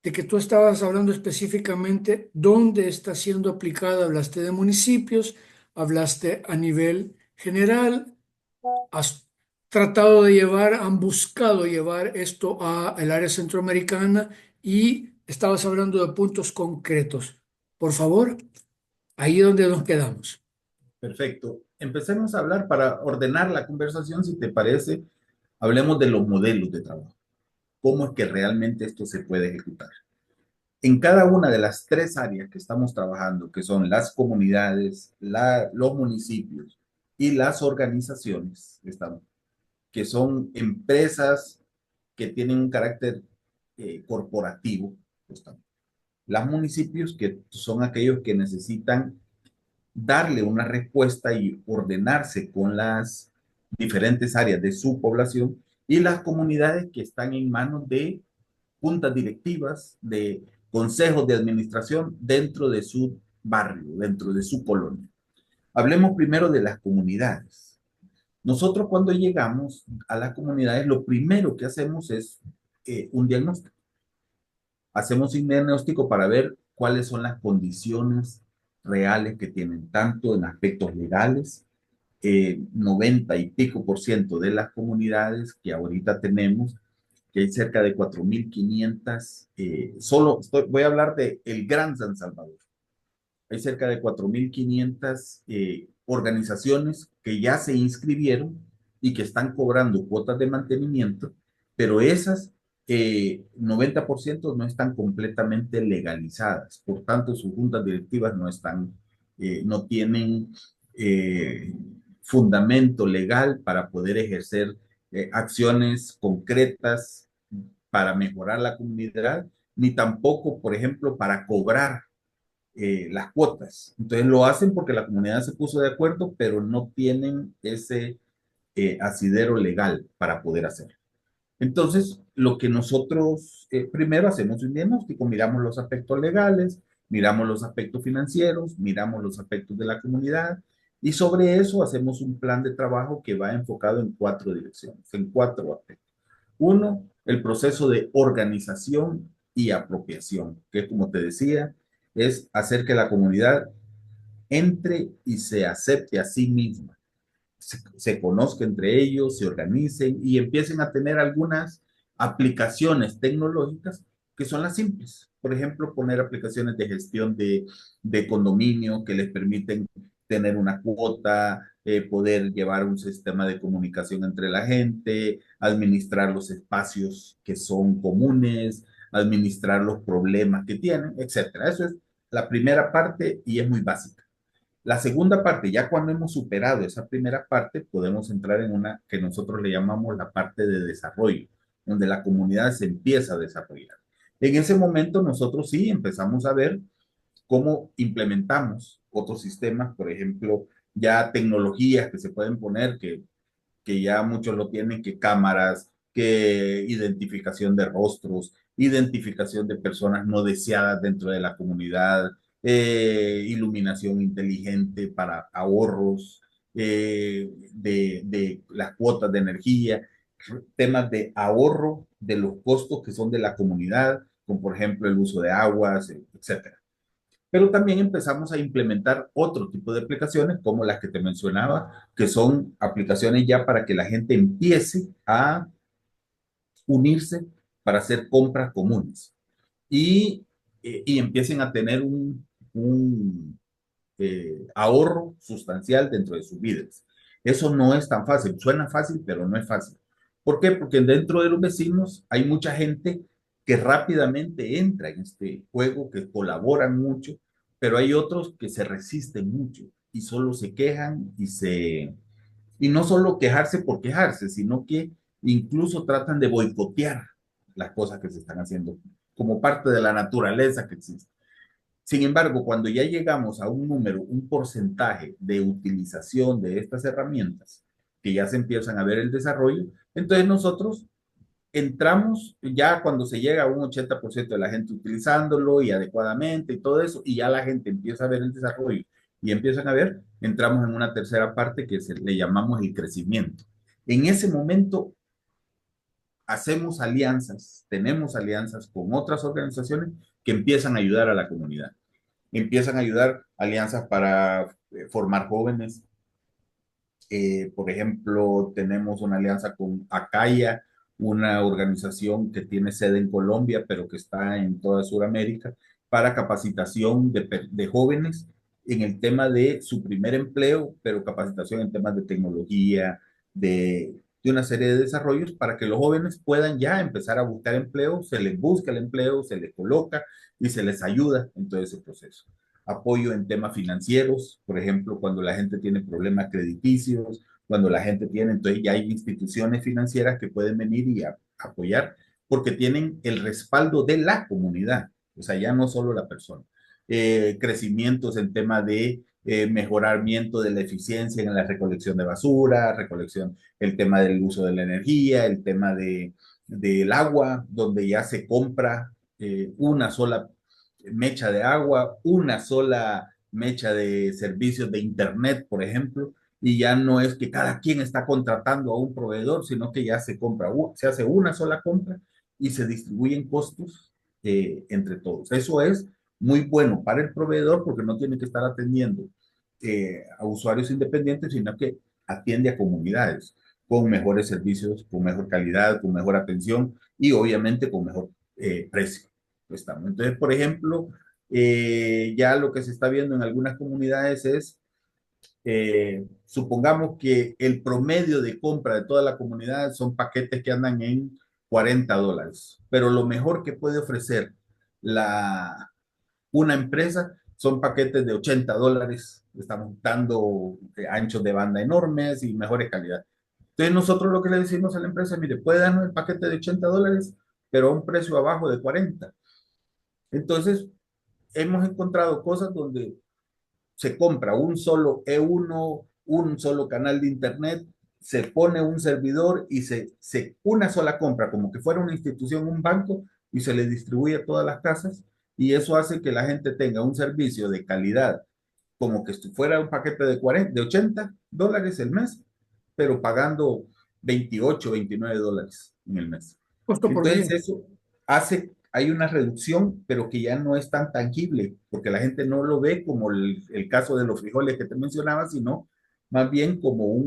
que tú estabas hablando específicamente dónde está siendo aplicada. Hablaste de municipios, hablaste a nivel general, has tratado de llevar, han buscado llevar esto a el área centroamericana y estabas hablando de puntos concretos. Por favor, ahí es donde nos quedamos. Perfecto. Empecemos a hablar para ordenar la conversación, si te parece, hablemos de los modelos de trabajo. ¿Cómo es que realmente esto se puede ejecutar? En cada una de las tres áreas que estamos trabajando, que son las comunidades, los municipios y las organizaciones, que son empresas que tienen un carácter corporativo, estamos. Los municipios, que son aquellos que necesitan darle una respuesta y ordenarse con las diferentes áreas de su población, y las comunidades que están en manos de juntas directivas, de consejos de administración dentro de su barrio, dentro de su colonia. Hablemos primero de las comunidades. Nosotros cuando llegamos a las comunidades, lo primero que hacemos es un diagnóstico. Hacemos un diagnóstico para ver cuáles son las condiciones reales que tienen, tanto en aspectos legales, 90 y pico por ciento de las comunidades que ahorita tenemos, que hay cerca de 4.500, voy a hablar de el Gran San Salvador. Hay cerca de 4.500 organizaciones que ya se inscribieron y que están cobrando cuotas de mantenimiento, pero esas 90% no están completamente legalizadas. Por tanto, sus juntas directivas no tienen fundamento legal para poder ejercer acciones concretas para mejorar la comunidad, ni tampoco, por ejemplo, para cobrar las cuotas. Entonces lo hacen porque la comunidad se puso de acuerdo, pero no tienen ese asidero legal para poder hacerlo. Entonces, lo que nosotros primero hacemos un diagnóstico, miramos los aspectos legales, miramos los aspectos financieros, miramos los aspectos de la comunidad, y sobre eso hacemos un plan de trabajo que va enfocado en cuatro direcciones, en cuatro aspectos. Uno, el proceso de organización y apropiación, que como te decía, es hacer que la comunidad entre y se acepte a sí misma, se conozca entre ellos, se organicen y empiecen a tener algunas aplicaciones tecnológicas que son las simples. Por ejemplo, poner aplicaciones de gestión de condominio que les permiten tener una cuota, poder llevar un sistema de comunicación entre la gente, administrar los espacios que son comunes, administrar los problemas que tienen, etcétera. Eso es la primera parte y es muy básica. La segunda parte, ya cuando hemos superado esa primera parte, podemos entrar en una que nosotros le llamamos la parte de desarrollo, donde la comunidad se empieza a desarrollar. En ese momento nosotros sí empezamos a ver cómo implementamos otros sistemas, por ejemplo, ya tecnologías que se pueden poner, que ya muchos lo tienen, que cámaras, que identificación de rostros, identificación de personas no deseadas dentro de la comunidad, iluminación inteligente para ahorros de las cuotas de energía, temas de ahorro de los costos que son de la comunidad, como por ejemplo el uso de aguas, etcétera. Pero también empezamos a implementar otro tipo de aplicaciones como las que te mencionaba, que son aplicaciones ya para que la gente empiece a unirse para hacer compras comunes y empiecen a tener un ahorro sustancial dentro de sus vidas. Eso no es tan fácil, suena fácil, pero no es fácil. ¿Por qué? Porque dentro de los vecinos hay mucha gente que rápidamente entra en este juego, que colaboran mucho, pero hay otros que se resisten mucho y solo se quejan y no solo quejarse por quejarse, sino que incluso tratan de boicotear las cosas que se están haciendo como parte de la naturaleza que existe. Sin embargo, cuando ya llegamos a un número, un porcentaje de utilización de estas herramientas, que ya se empiezan a ver el desarrollo, entonces nosotros entramos ya cuando se llega a un 80% de la gente utilizándolo y adecuadamente y todo eso, y ya la gente empieza a ver el desarrollo y empiezan a ver, entramos en una tercera parte que le llamamos el crecimiento. En ese momento hacemos alianzas, tenemos alianzas con otras organizaciones que empiezan a ayudar a la comunidad. Empiezan a ayudar alianzas para formar jóvenes. Por ejemplo, tenemos una alianza con Acaya, una organización que tiene sede en Colombia, pero que está en toda Sudamérica, para capacitación de jóvenes en el tema de su primer empleo, pero capacitación en temas de tecnología, de una serie de desarrollos para que los jóvenes puedan ya empezar a buscar empleo, se les busca el empleo, se les coloca y se les ayuda en todo ese proceso. Apoyo en temas financieros, por ejemplo, cuando la gente tiene problemas crediticios, cuando la gente tiene, entonces ya hay instituciones financieras que pueden venir y apoyar porque tienen el respaldo de la comunidad, o sea, ya no solo la persona. Crecimientos en tema de mejoramiento de la eficiencia en la recolección de basura, recolección, el tema del uso de la energía, el tema del agua, donde ya se compra una sola mecha de agua, una sola mecha de servicios de Internet, por ejemplo, y ya no es que cada quien está contratando a un proveedor, sino que ya se compra, se hace una sola compra y se distribuyen costos entre todos. Eso es muy bueno para el proveedor porque no tiene que estar atendiendo a usuarios independientes, sino que atiende a comunidades con mejores servicios, con mejor calidad, con mejor atención y obviamente con mejor precio. Estamos. Entonces, por ejemplo, ya lo que se está viendo en algunas comunidades es, supongamos que el promedio de compra de toda la comunidad son paquetes que andan en $40, pero lo mejor que puede ofrecer una empresa son paquetes de $80. Estamos dando anchos de banda enormes y mejores calidad. Entonces nosotros lo que le decimos a la empresa, mire, puede darnos el paquete de $80, pero a un precio abajo de 40. Entonces, hemos encontrado cosas donde se compra un solo E1, un solo canal de internet, se pone un servidor y una sola compra, como que fuera una institución, un banco, y se le distribuye a todas las casas, y eso hace que la gente tenga un servicio de calidad, como que fuera un paquete de $80 el mes, pero pagando 28, $29 en el mes. Costo por Entonces día. eso hay una reducción, pero que ya no es tan tangible, porque la gente no lo ve como el caso de los frijoles que te mencionaba, sino más bien como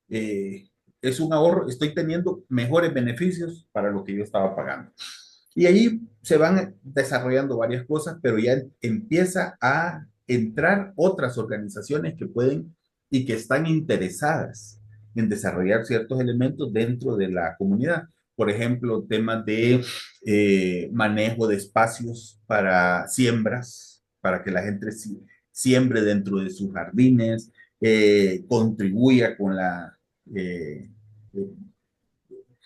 es un ahorro, estoy teniendo mejores beneficios para lo que yo estaba pagando. Y ahí se van desarrollando varias cosas, pero ya empieza a entrar otras organizaciones que pueden y que están interesadas en desarrollar ciertos elementos dentro de la comunidad. Por ejemplo, temas de manejo de espacios para siembras, para que la gente siembre dentro de sus jardines, contribuya con eh, eh,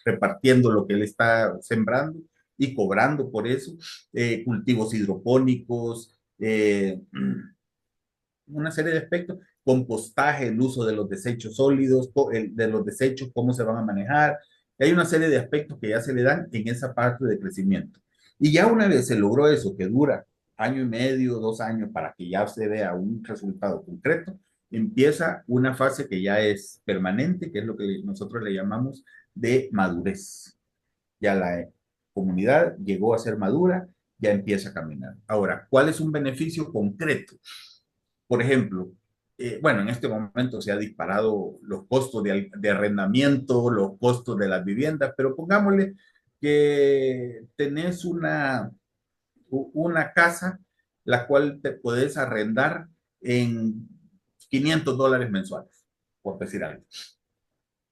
repartiendo lo que él está sembrando y cobrando por eso, cultivos hidropónicos, una serie de aspectos, compostaje, el uso de los desechos sólidos, de los desechos, cómo se van a manejar. Hay una serie de aspectos que ya se le dan en esa parte de crecimiento. Y ya una vez se logró eso, que dura año y medio, 2 años, para que ya se vea un resultado concreto, empieza una fase que ya es permanente, que es lo que nosotros le llamamos de madurez. Ya la comunidad llegó a ser madura, ya empieza a caminar. Ahora, ¿cuál es un beneficio concreto? Por ejemplo, bueno, en este momento se ha disparado los costos de arrendamiento, los costos de las viviendas, pero pongámosle que tenés una casa la cual te puedes arrendar en $500 mensuales, por decir algo.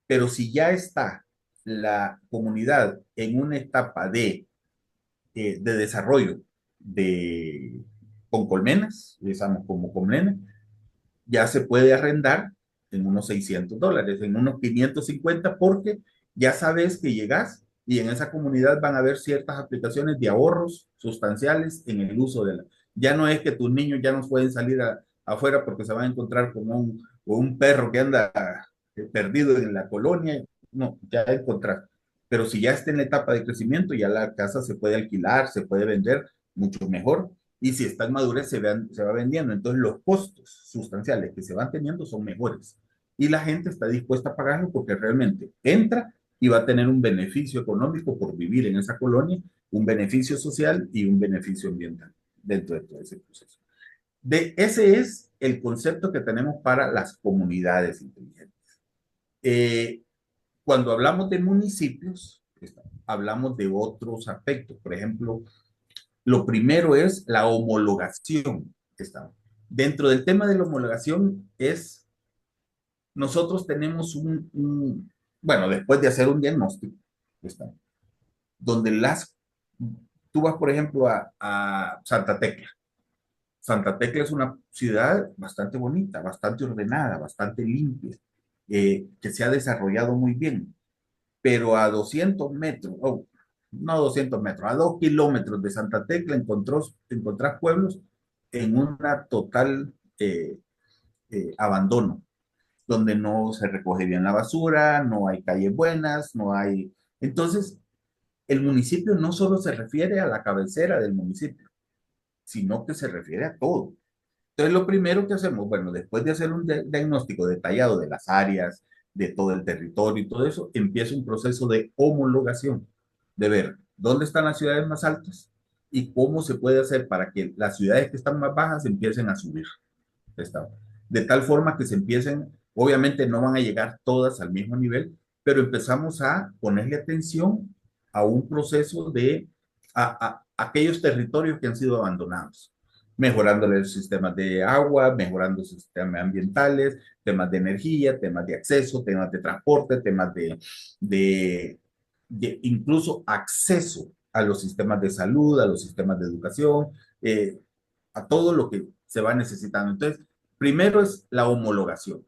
Pero si ya está la comunidad en una etapa de desarrollo con colmenas, digamos como colmenas, ya se puede arrendar en unos $600, en unos 550, porque ya sabes que llegas y en esa comunidad van a haber ciertas aplicaciones de ahorros sustanciales en el uso de la. Ya no es que tus niños ya no pueden salir afuera porque se van a encontrar con un perro que anda perdido en la colonia. No, ya encontrar. Pero si ya está en la etapa de crecimiento, ya la casa se puede alquilar, se puede vender mucho mejor, y si está en madurez se va vendiendo. Entonces los costos sustanciales que se van teniendo son mejores y la gente está dispuesta a pagarlo porque realmente entra y va a tener un beneficio económico por vivir en esa colonia, un beneficio social y un beneficio ambiental dentro de todo ese proceso. Ese es el concepto que tenemos para las comunidades inteligentes. Eh, Cuando hablamos de municipios, hablamos de otros aspectos. Por ejemplo, lo primero es la homologación. Dentro del tema de la homologación nosotros tenemos bueno, después de hacer un diagnóstico, está, donde tú vas, por ejemplo, a Santa Tecla. Santa Tecla es una ciudad bastante bonita, bastante ordenada, bastante limpia, que se ha desarrollado muy bien, pero a 200 metros, no 200 metros, a 2 kilómetros de Santa Tecla encontrás pueblos en una total abandono, donde no se recoge bien la basura, no hay calles buenas, no hay. Entonces, el municipio no solo se refiere a la cabecera del municipio, sino que se refiere a todo. Entonces, lo primero que hacemos, bueno, después de hacer un diagnóstico detallado de las áreas, de todo el territorio y todo eso, empieza un proceso de homologación, de ver dónde están las ciudades más altas y cómo se puede hacer para que las ciudades que están más bajas empiecen a subir. De tal forma que se empiecen, obviamente no van a llegar todas al mismo nivel, pero empezamos a ponerle atención a un proceso de aquellos territorios que han sido abandonados, mejorando los sistemas de agua, mejorando sus sistemas ambientales, temas de energía, temas de acceso, temas de transporte, temas de incluso acceso a los sistemas de salud, a los sistemas de educación, a todo lo que se va necesitando. Entonces, primero es la homologación.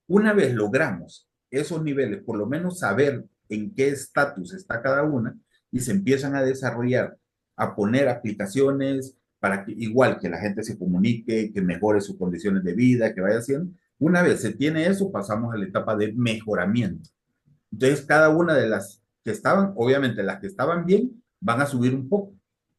Una vez logramos esos niveles, por lo menos saber en qué estatus está cada una, y se empiezan a desarrollar, a poner aplicaciones para que igual que la gente se comunique, que mejore sus condiciones de vida, que vaya haciendo. Una vez se tiene eso, pasamos a la etapa de mejoramiento. Entonces, cada una de las que estaban, obviamente las que estaban bien, van a subir un poco,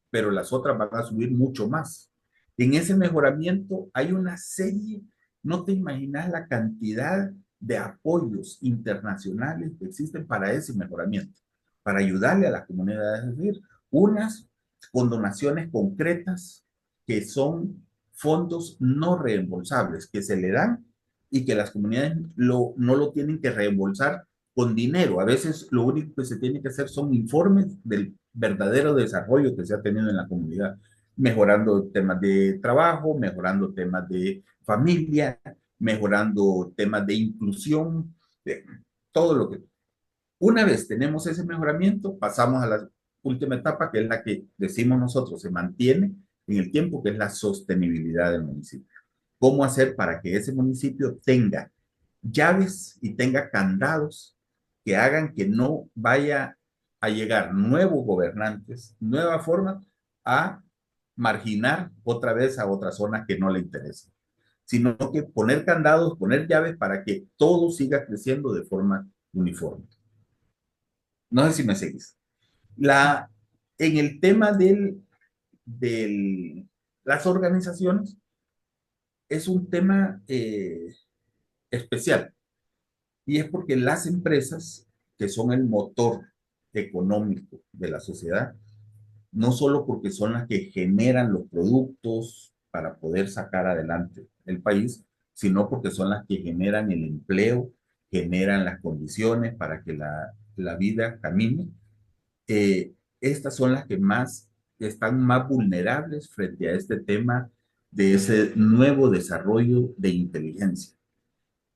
pero las otras van a subir mucho más. En ese mejoramiento hay una serie, no te imaginas la cantidad de apoyos internacionales que existen para ese mejoramiento, para ayudarle a las comunidades a vivir. Unas con donaciones concretas que son fondos no reembolsables, que se le dan y que las comunidades no lo tienen que reembolsar con dinero. A veces lo único que se tiene que hacer son informes del verdadero desarrollo que se ha tenido en la comunidad, mejorando temas de trabajo, mejorando temas de familia, mejorando temas de inclusión, de todo lo que. Una vez tenemos ese mejoramiento, pasamos a la última etapa, que es la que decimos nosotros se mantiene en el tiempo, que es la sostenibilidad del municipio. ¿Cómo hacer para que ese municipio tenga llaves y tenga candados que hagan que no vaya a llegar nuevos gobernantes, nuevas formas a marginar otra vez a otra zona que no le interesa, sino que poner candados, poner llaves para que todo siga creciendo de forma uniforme. No sé si me seguís. En el tema de las organizaciones, es un tema especial. Y es porque las empresas, que son el motor económico de la sociedad, no solo porque son las que generan los productos para poder sacar adelante el país, sino porque son las que generan el empleo, generan las condiciones para que la vida camine. Estas son las que más están más vulnerables frente a este tema de ese nuevo desarrollo de inteligencia.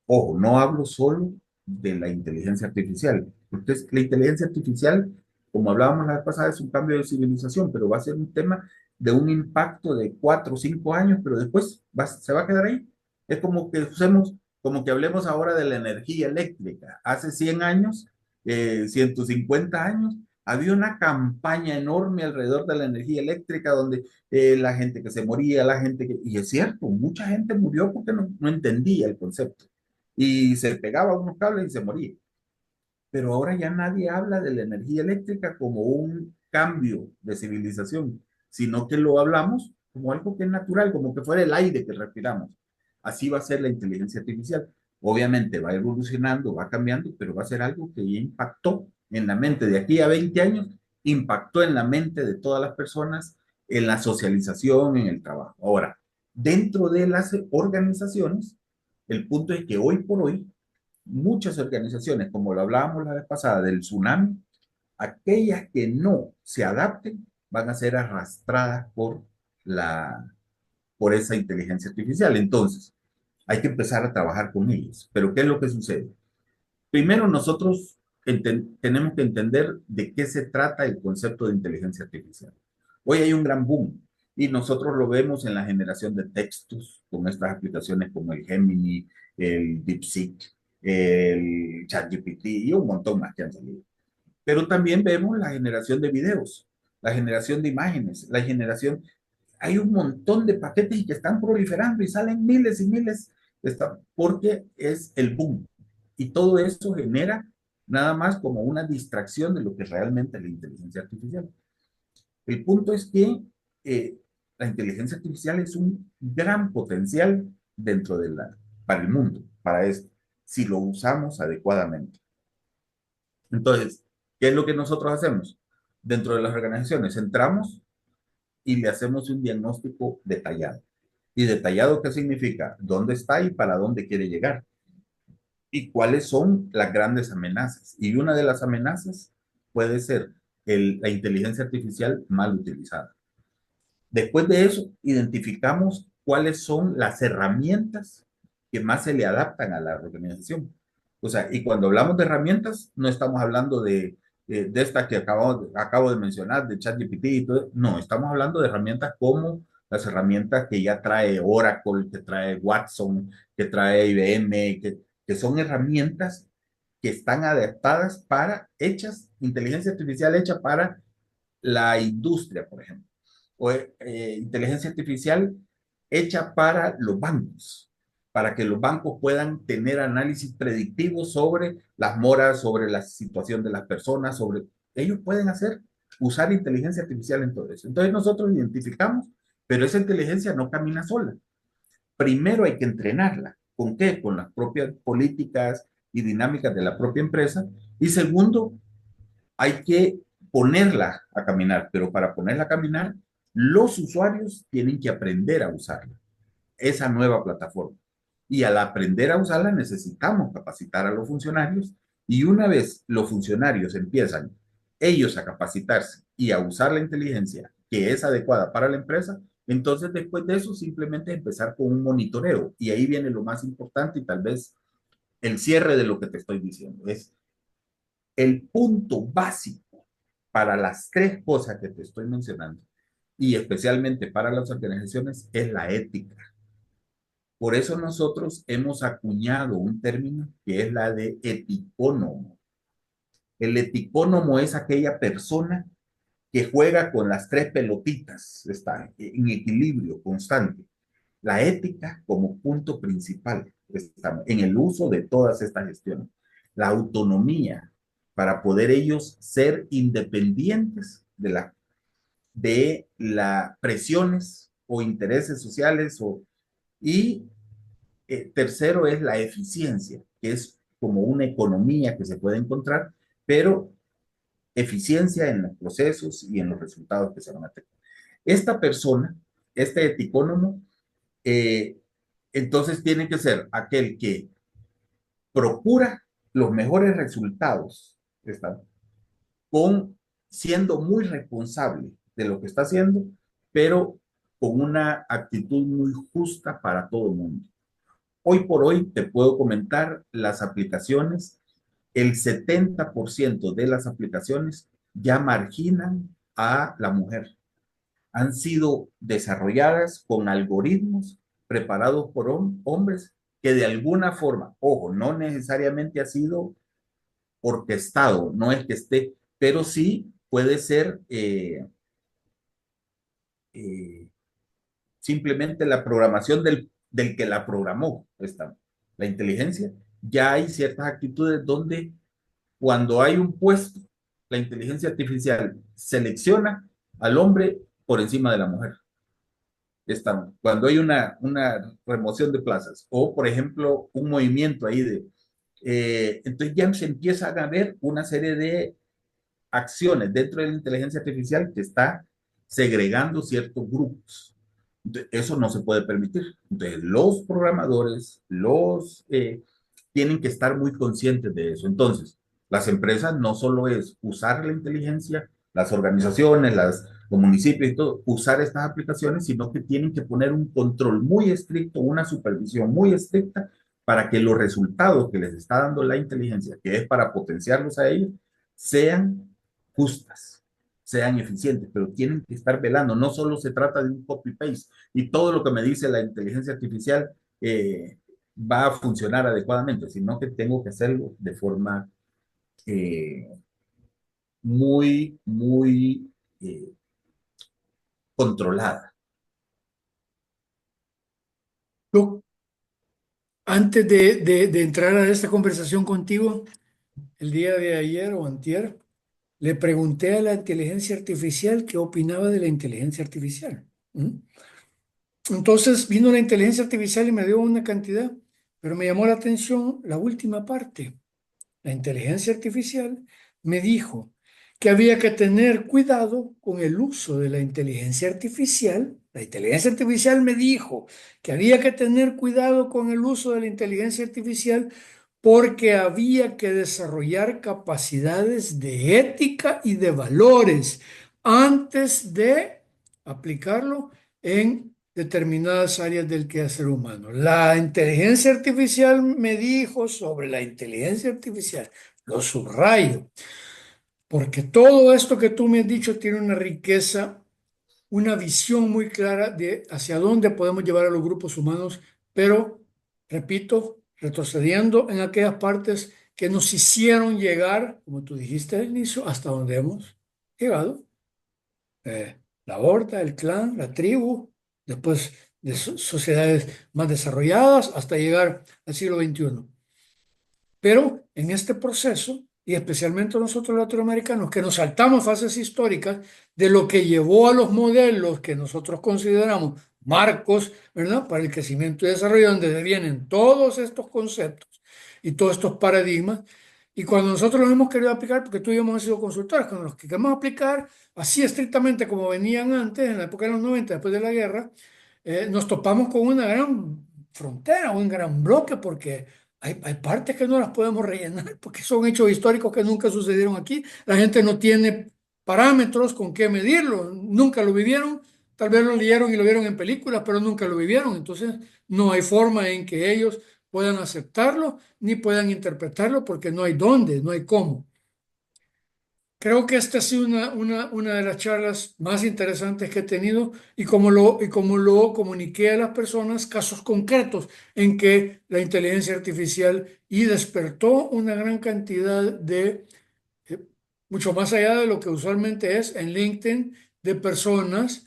Ojo, no hablo solo de la inteligencia artificial, porque la inteligencia artificial, como hablábamos la vez pasada, es un cambio de civilización, pero va a ser un tema de un impacto de 4 o 5 años, pero después se va a quedar ahí. Es como que usemos, como que hablemos ahora de la energía eléctrica. Hace 100 años, 150 años, había una campaña enorme alrededor de la energía eléctrica donde la gente que se moría, y es cierto, mucha gente murió porque no entendía el concepto y se pegaba a unos cables y se moría. Pero ahora ya nadie habla de la energía eléctrica como un cambio de civilización, sino que lo hablamos como algo que es natural, como que fuera el aire que respiramos. Así va a ser la inteligencia artificial. Obviamente va evolucionando, va cambiando, pero va a ser algo que ya impactó en la mente de aquí a 20 años, impactó en la mente de todas las personas, en la socialización, en el trabajo. Ahora, dentro de las organizaciones, el punto es que hoy por hoy muchas organizaciones, como lo hablábamos la vez pasada del tsunami, aquellas que no se adapten van a ser arrastradas la, por esa inteligencia artificial. Entonces, hay que empezar a trabajar con ellos. Pero ¿qué es lo que sucede? Primero, nosotros tenemos que entender de qué se trata el concepto de inteligencia artificial. Hoy hay un gran boom y nosotros lo vemos en la generación de textos con estas aplicaciones como el Gemini, el DeepSeek, el ChatGPT y un montón más que han salido. Pero también vemos la generación de videos, la generación de imágenes, la generación... Hay un montón de paquetes que están proliferando y salen miles y miles, porque es el boom. Y todo eso genera nada más como una distracción de lo que realmente es la inteligencia artificial. El punto es que eh, la inteligencia artificial es un gran potencial dentro para el mundo, para esto, si lo usamos adecuadamente. Entonces, ¿qué es lo que nosotros hacemos? Dentro de las organizaciones, entramos y le hacemos un diagnóstico detallado. ¿Y detallado qué significa? ¿Dónde está y para dónde quiere llegar? ¿Y cuáles son las grandes amenazas? Y una de las amenazas puede ser la inteligencia artificial mal utilizada. Después de eso, identificamos cuáles son las herramientas que más se le adaptan a la organización. O sea, y cuando hablamos de herramientas, no estamos hablando de esta que acabo de mencionar, de ChatGPT y todo. No, estamos hablando de herramientas como las herramientas que ya trae Oracle, que trae Watson, que trae IBM, que son herramientas que están adaptadas inteligencia artificial hecha para la industria, por ejemplo, o inteligencia artificial hecha para los bancos, para que los bancos puedan tener análisis predictivos sobre las moras, sobre la situación de las personas, ellos pueden usar inteligencia artificial en todo eso. Entonces nosotros identificamos, pero esa inteligencia no camina sola. Primero hay que entrenarla. ¿Con qué? Con las propias políticas y dinámicas de la propia empresa. Y segundo, hay que ponerla a caminar, pero para ponerla a caminar, los usuarios tienen que aprender a usarla, esa nueva plataforma. Y al aprender a usarla necesitamos capacitar a los funcionarios y una vez los funcionarios empiezan ellos a capacitarse y a usar la inteligencia que es adecuada para la empresa, entonces después de eso simplemente empezar con un monitoreo y ahí viene lo más importante y tal vez el cierre de lo que te estoy diciendo. Es el punto básico para las tres cosas que te estoy mencionando y especialmente para las organizaciones es la ética. Por eso nosotros hemos acuñado un término que es la de eticónomo. El eticónomo es aquella persona que juega con las tres pelotitas, está en equilibrio constante. la ética como punto principal en el uso de todas estas gestiones. La autonomía para poder ellos ser independientes de las presiones o intereses sociales. Y tercero es la eficiencia, que es como una economía que se puede encontrar, pero eficiencia en los procesos y en los resultados que se van a tener. Esta persona, este eticónomo, eh, entonces tiene que ser aquel que procura los mejores resultados, ¿está? Con siendo muy responsable de lo que está haciendo, pero con una actitud muy justa para todo el mundo. Hoy por hoy te puedo comentar las aplicaciones, el 70% de las aplicaciones ya marginan a la mujer. Han sido desarrolladas con algoritmos preparados por hombres que de alguna forma, ojo, no necesariamente ha sido orquestado, no es que esté, pero sí puede ser eh, simplemente la programación del que la programó, la inteligencia. Ya hay ciertas actitudes donde cuando hay un puesto, la inteligencia artificial selecciona al hombre por encima de la mujer. Cuando hay una remoción de plazas o, por ejemplo, un movimiento ahí entonces ya se empiezan a ver una serie de acciones dentro de la inteligencia artificial que está segregando ciertos grupos. Entonces, eso no se puede permitir. Entonces, los programadores, tienen que estar muy conscientes de eso. Entonces, las empresas no solo es usar la inteligencia, las organizaciones, los municipios y todo, usar estas aplicaciones, sino que tienen que poner un control muy estricto, una supervisión muy estricta para que los resultados que les está dando la inteligencia, que es para potenciarlos a ellos, sean justas, sean eficientes, pero tienen que estar velando. No solo se trata de un copy-paste y todo lo que me dice la inteligencia artificial va a funcionar adecuadamente, sino que tengo que hacerlo de forma eh, muy eh, controlada. Yo, antes de entrar a esta conversación contigo, el día de ayer o antier, le pregunté a la inteligencia artificial qué opinaba de la inteligencia artificial. ¿Mm? Entonces vino la inteligencia artificial y me dio una cantidad, pero me llamó la atención la última parte. La inteligencia artificial me dijo que había que tener cuidado con el uso de la inteligencia artificial. La inteligencia artificial me dijo que había que tener cuidado con el uso de la inteligencia artificial porque había que desarrollar capacidades de ética y de valores antes de aplicarlo en determinadas áreas del quehacer humano. La inteligencia artificial me dijo sobre la inteligencia artificial, lo subrayo, porque todo esto que tú me has dicho tiene una riqueza, una visión muy clara de hacia dónde podemos llevar a los grupos humanos, pero, repito, retrocediendo en aquellas partes que nos hicieron llegar, como tú dijiste al inicio, hasta donde hemos llegado, la horda, el clan, la tribu, después de sociedades más desarrolladas hasta llegar al siglo XXI. Pero en este proceso, y especialmente nosotros los latinoamericanos, que nos saltamos fases históricas de lo que llevó a los modelos que nosotros consideramos marcos, ¿verdad? Para el crecimiento y desarrollo, donde vienen todos estos conceptos y todos estos paradigmas. Y cuando nosotros los hemos querido aplicar, porque tú y yo hemos sido consultores, cuando los queremos aplicar así estrictamente como venían antes, en la época de los 90 después de la guerra, nos topamos con una gran frontera, un gran bloque, porque hay partes que no las podemos rellenar porque son hechos históricos que nunca sucedieron aquí. La gente no tiene parámetros con qué medirlo, nunca lo vivieron, tal vez lo leyeron y lo vieron en películas, pero nunca lo vivieron. Entonces, no hay forma en que ellos puedan aceptarlo ni puedan interpretarlo porque no hay dónde, no hay cómo. Creo que esta ha sido una de las charlas más interesantes que he tenido y como lo comuniqué a las personas, casos concretos en que la inteligencia artificial y despertó una gran cantidad eh, mucho más allá de lo que usualmente es en LinkedIn, de personas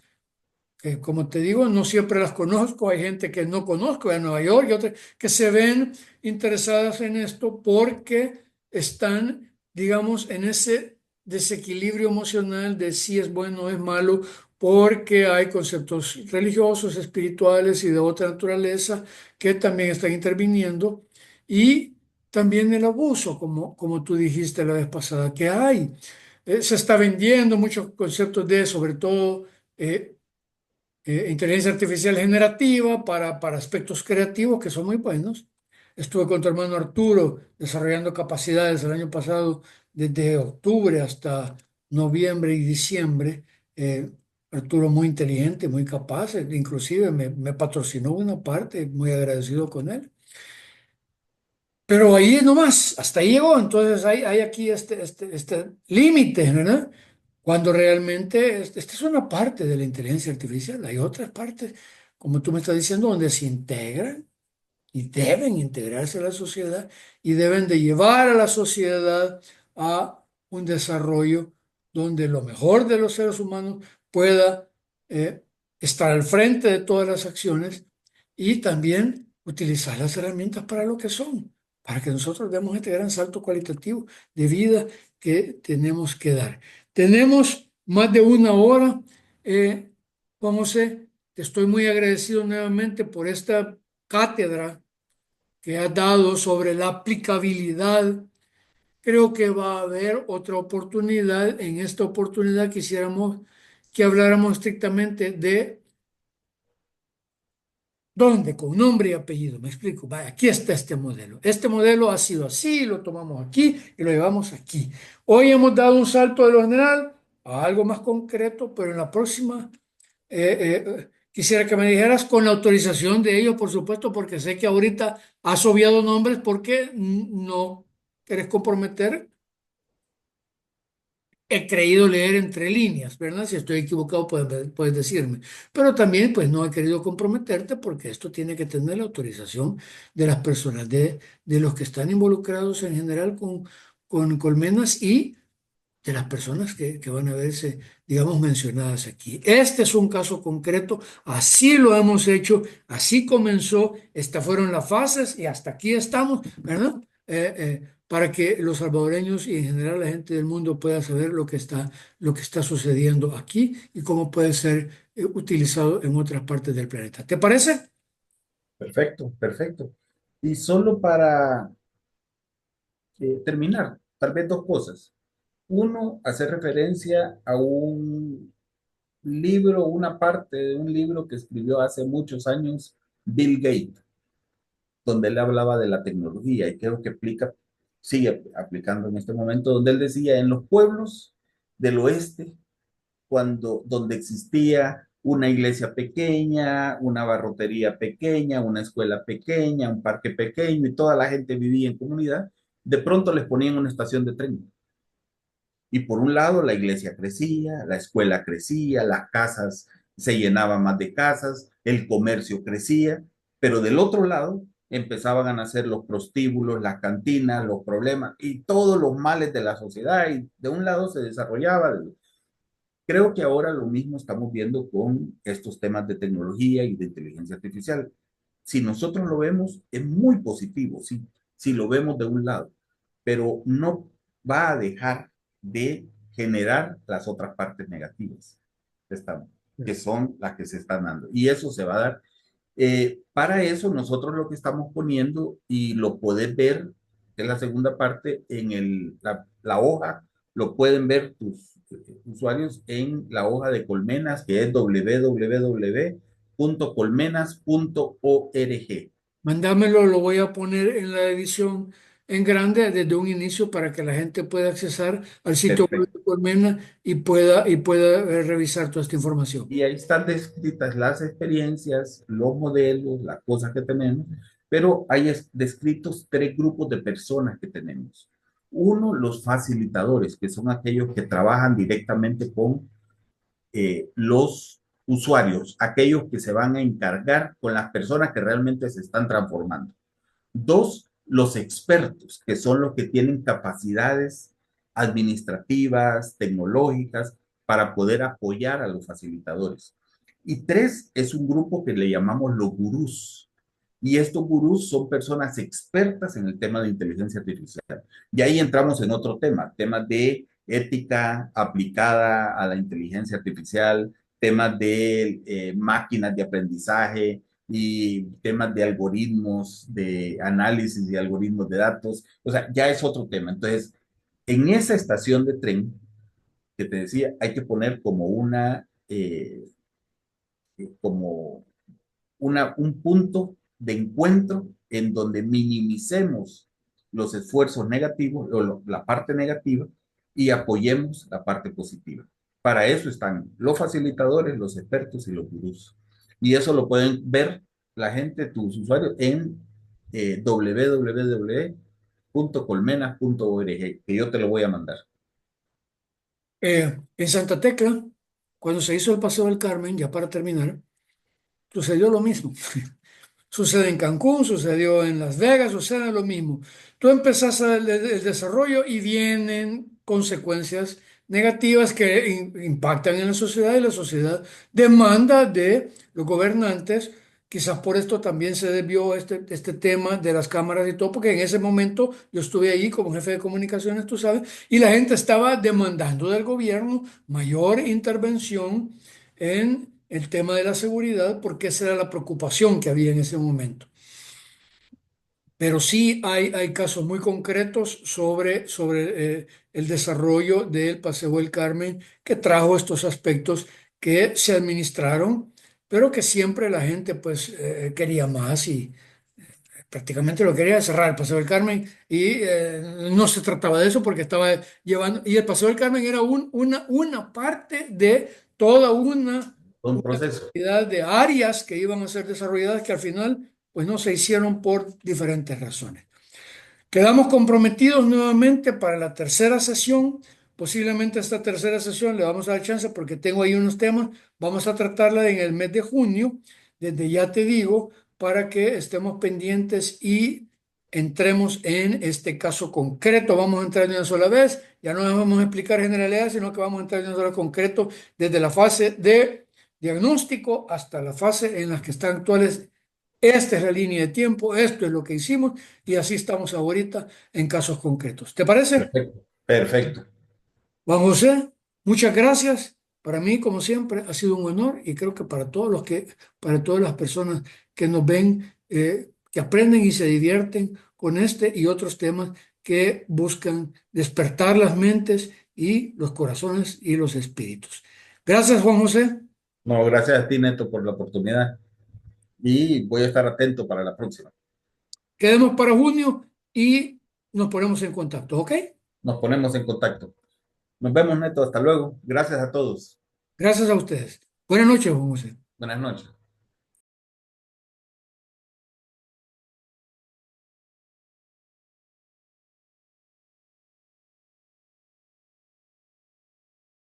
que como te digo, no siempre las conozco, hay gente que no conozco de Nueva York y otras que se ven interesadas en esto porque están, digamos, en ese desequilibrio emocional de si es bueno o es malo, porque hay conceptos religiosos, espirituales y de otra naturaleza que también están interviniendo y también el abuso, como tú dijiste la vez pasada, que hay. Se está vendiendo muchos conceptos de, sobre todo, eh, inteligencia artificial generativa para aspectos creativos que son muy buenos. Estuve con tu hermano Arturo desarrollando capacidades el año pasado, desde octubre hasta noviembre y diciembre. Eh, Arturo muy inteligente, muy capaz, inclusive me patrocinó una parte, muy agradecido con él. Pero ahí nomás, hasta ahí llegó. Entonces hay aquí este límite, ¿verdad? Cuando realmente esta es una parte de la inteligencia artificial. Hay otras partes, como tú me estás diciendo, donde se integran y deben integrarse a la sociedad y deben de llevar a la sociedad a un desarrollo donde lo mejor de los seres humanos pueda eh, estar al frente de todas las acciones y también utilizar las herramientas para lo que son, para que nosotros demos este gran salto cualitativo de vida que tenemos que dar. Tenemos más de una hora. Juan José, te estoy muy agradecido nuevamente por esta cátedra que has dado sobre la aplicabilidad. Creo que va a haber otra oportunidad. En esta oportunidad quisiéramos que habláramos estrictamente de dónde, con nombre y apellido. Me explico. Vaya, aquí está este modelo. Este modelo ha sido así, lo tomamos aquí y lo llevamos aquí. Hoy hemos dado un salto de lo general a algo más concreto, pero en la próxima quisiera que me dijeras con la autorización de ellos, por supuesto, porque sé que ahorita has obviado nombres porque no querés comprometer. He creído leer entre líneas, ¿verdad? Si estoy equivocado, puedes decirme. Pero también, pues, no he querido comprometerte porque esto tiene que tener la autorización de las personas, de los que están involucrados en general con Colmenas y de las personas que van a verse, digamos, mencionadas aquí. Este es un caso concreto, así lo hemos hecho, así comenzó, estas fueron las fases y hasta aquí estamos, ¿verdad? Para que los salvadoreños y en general la gente del mundo pueda saber lo que está sucediendo aquí y cómo puede ser utilizado en otras partes del planeta. ¿Te parece? Perfecto, perfecto. Y solo para terminar, tal vez dos cosas. Uno, hacer referencia a un libro, una parte de un libro que escribió hace muchos años Bill Gates, donde él hablaba de la tecnología y creo que aplica, sigue aplicando en este momento, donde él decía en los pueblos del oeste, donde existía una iglesia pequeña, una barrotería pequeña, una escuela pequeña, un parque pequeño y toda la gente vivía en comunidad, de pronto les ponían una estación de tren. Y por un lado la iglesia crecía, la escuela crecía, las casas se llenaban más de casas, el comercio crecía, pero del otro lado empezaban a nacer los prostíbulos, las cantinas, los problemas y todos los males de la sociedad y de un lado se desarrollaba. Creo que ahora lo mismo estamos viendo con estos temas de tecnología y de inteligencia artificial. Si nosotros lo vemos, es muy positivo, sí, si lo vemos de un lado, pero no va a dejar de generar las otras partes negativas que, están, que son las que se están dando. Y eso se va a dar. Para eso nosotros lo que estamos poniendo, y lo puedes ver, en la segunda parte, en la hoja, lo pueden ver tus usuarios en la hoja de Colmenas, que es www.colmenas.org. Mandámelo, lo voy a poner en la edición en grande desde un inicio para que la gente pueda accesar al sitio web Perfecto. de Colmena y pueda revisar toda esta información. Y ahí están descritas las experiencias, los modelos, las cosas que tenemos, pero hay descritos tres grupos de personas que tenemos. Uno, los facilitadores, que son aquellos que trabajan directamente con los usuarios, aquellos que se van a encargar con las personas que realmente se están transformando. Dos, los expertos, que son los que tienen capacidades administrativas, tecnológicas, para poder apoyar a los facilitadores. Y tres es un grupo que le llamamos los gurús. Y estos gurús son personas expertas en el tema de inteligencia artificial. Y ahí entramos en otro tema, temas de ética aplicada a la inteligencia artificial, temas de máquinas de aprendizaje y temas de algoritmos, de análisis de algoritmos de datos. O sea, ya es otro tema. Entonces, en esa estación de tren que te decía, hay que poner como un punto de encuentro en donde minimicemos los esfuerzos negativos o la parte negativa y apoyemos la parte positiva. Para eso están los facilitadores, los expertos y los gurús. Y eso lo pueden ver la gente, tus usuarios, en www.colmenas.org, que yo te lo voy a mandar. En Santa Tecla, cuando se hizo el Paseo del Carmen, ya para terminar, sucedió lo mismo. Sucede en Cancún, sucedió en Las Vegas, sucede lo mismo. Tú empezás el desarrollo y vienen consecuencias negativas que impactan en la sociedad y la sociedad demanda de los gobernantes. Quizás por esto también se debió este tema de las cámaras y todo, porque en ese momento yo estuve allí como jefe de comunicaciones, tú sabes, y la gente estaba demandando del gobierno mayor intervención en el tema de la seguridad, porque esa era la preocupación que había en ese momento. Pero sí hay casos muy concretos sobre el desarrollo del Paseo del Carmen que trajo estos aspectos que se administraron, pero que siempre la gente pues quería más y prácticamente lo quería cerrar el Paseo del Carmen y no se trataba de eso porque estaba llevando, y el Paseo del Carmen era una parte de toda Un una proceso. cantidad de áreas que iban a ser desarrolladas que al final pues no se hicieron por diferentes razones. Quedamos comprometidos nuevamente para la tercera sesión. Posiblemente esta tercera sesión le vamos a dar chance porque tengo ahí unos temas. Vamos a tratarla en el mes de junio, desde ya te digo, para que estemos pendientes y entremos en este caso concreto. Vamos a entrar de una sola vez. Ya no vamos a explicar generalidades, sino que vamos a entrar de una sola concreto desde la fase de diagnóstico hasta la fase en la que están actuales. Esta es la línea de tiempo, esto es lo que hicimos y así estamos ahorita en casos concretos. ¿Te parece? Perfecto. Perfecto. Juan José, muchas gracias. Para mí, como siempre, ha sido un honor y creo que para todas las personas que nos ven, que aprenden y se divierten con este y otros temas que buscan despertar las mentes y los corazones y los espíritus. Gracias, Juan José. No, gracias a ti, Neto, por la oportunidad y voy a estar atento para la próxima. Quedemos para junio y nos ponemos en contacto, ¿ok? Nos ponemos en contacto. Nos vemos, Neto. Hasta luego. Gracias a todos. Gracias a ustedes. Buenas noches, Juan José. Buenas noches.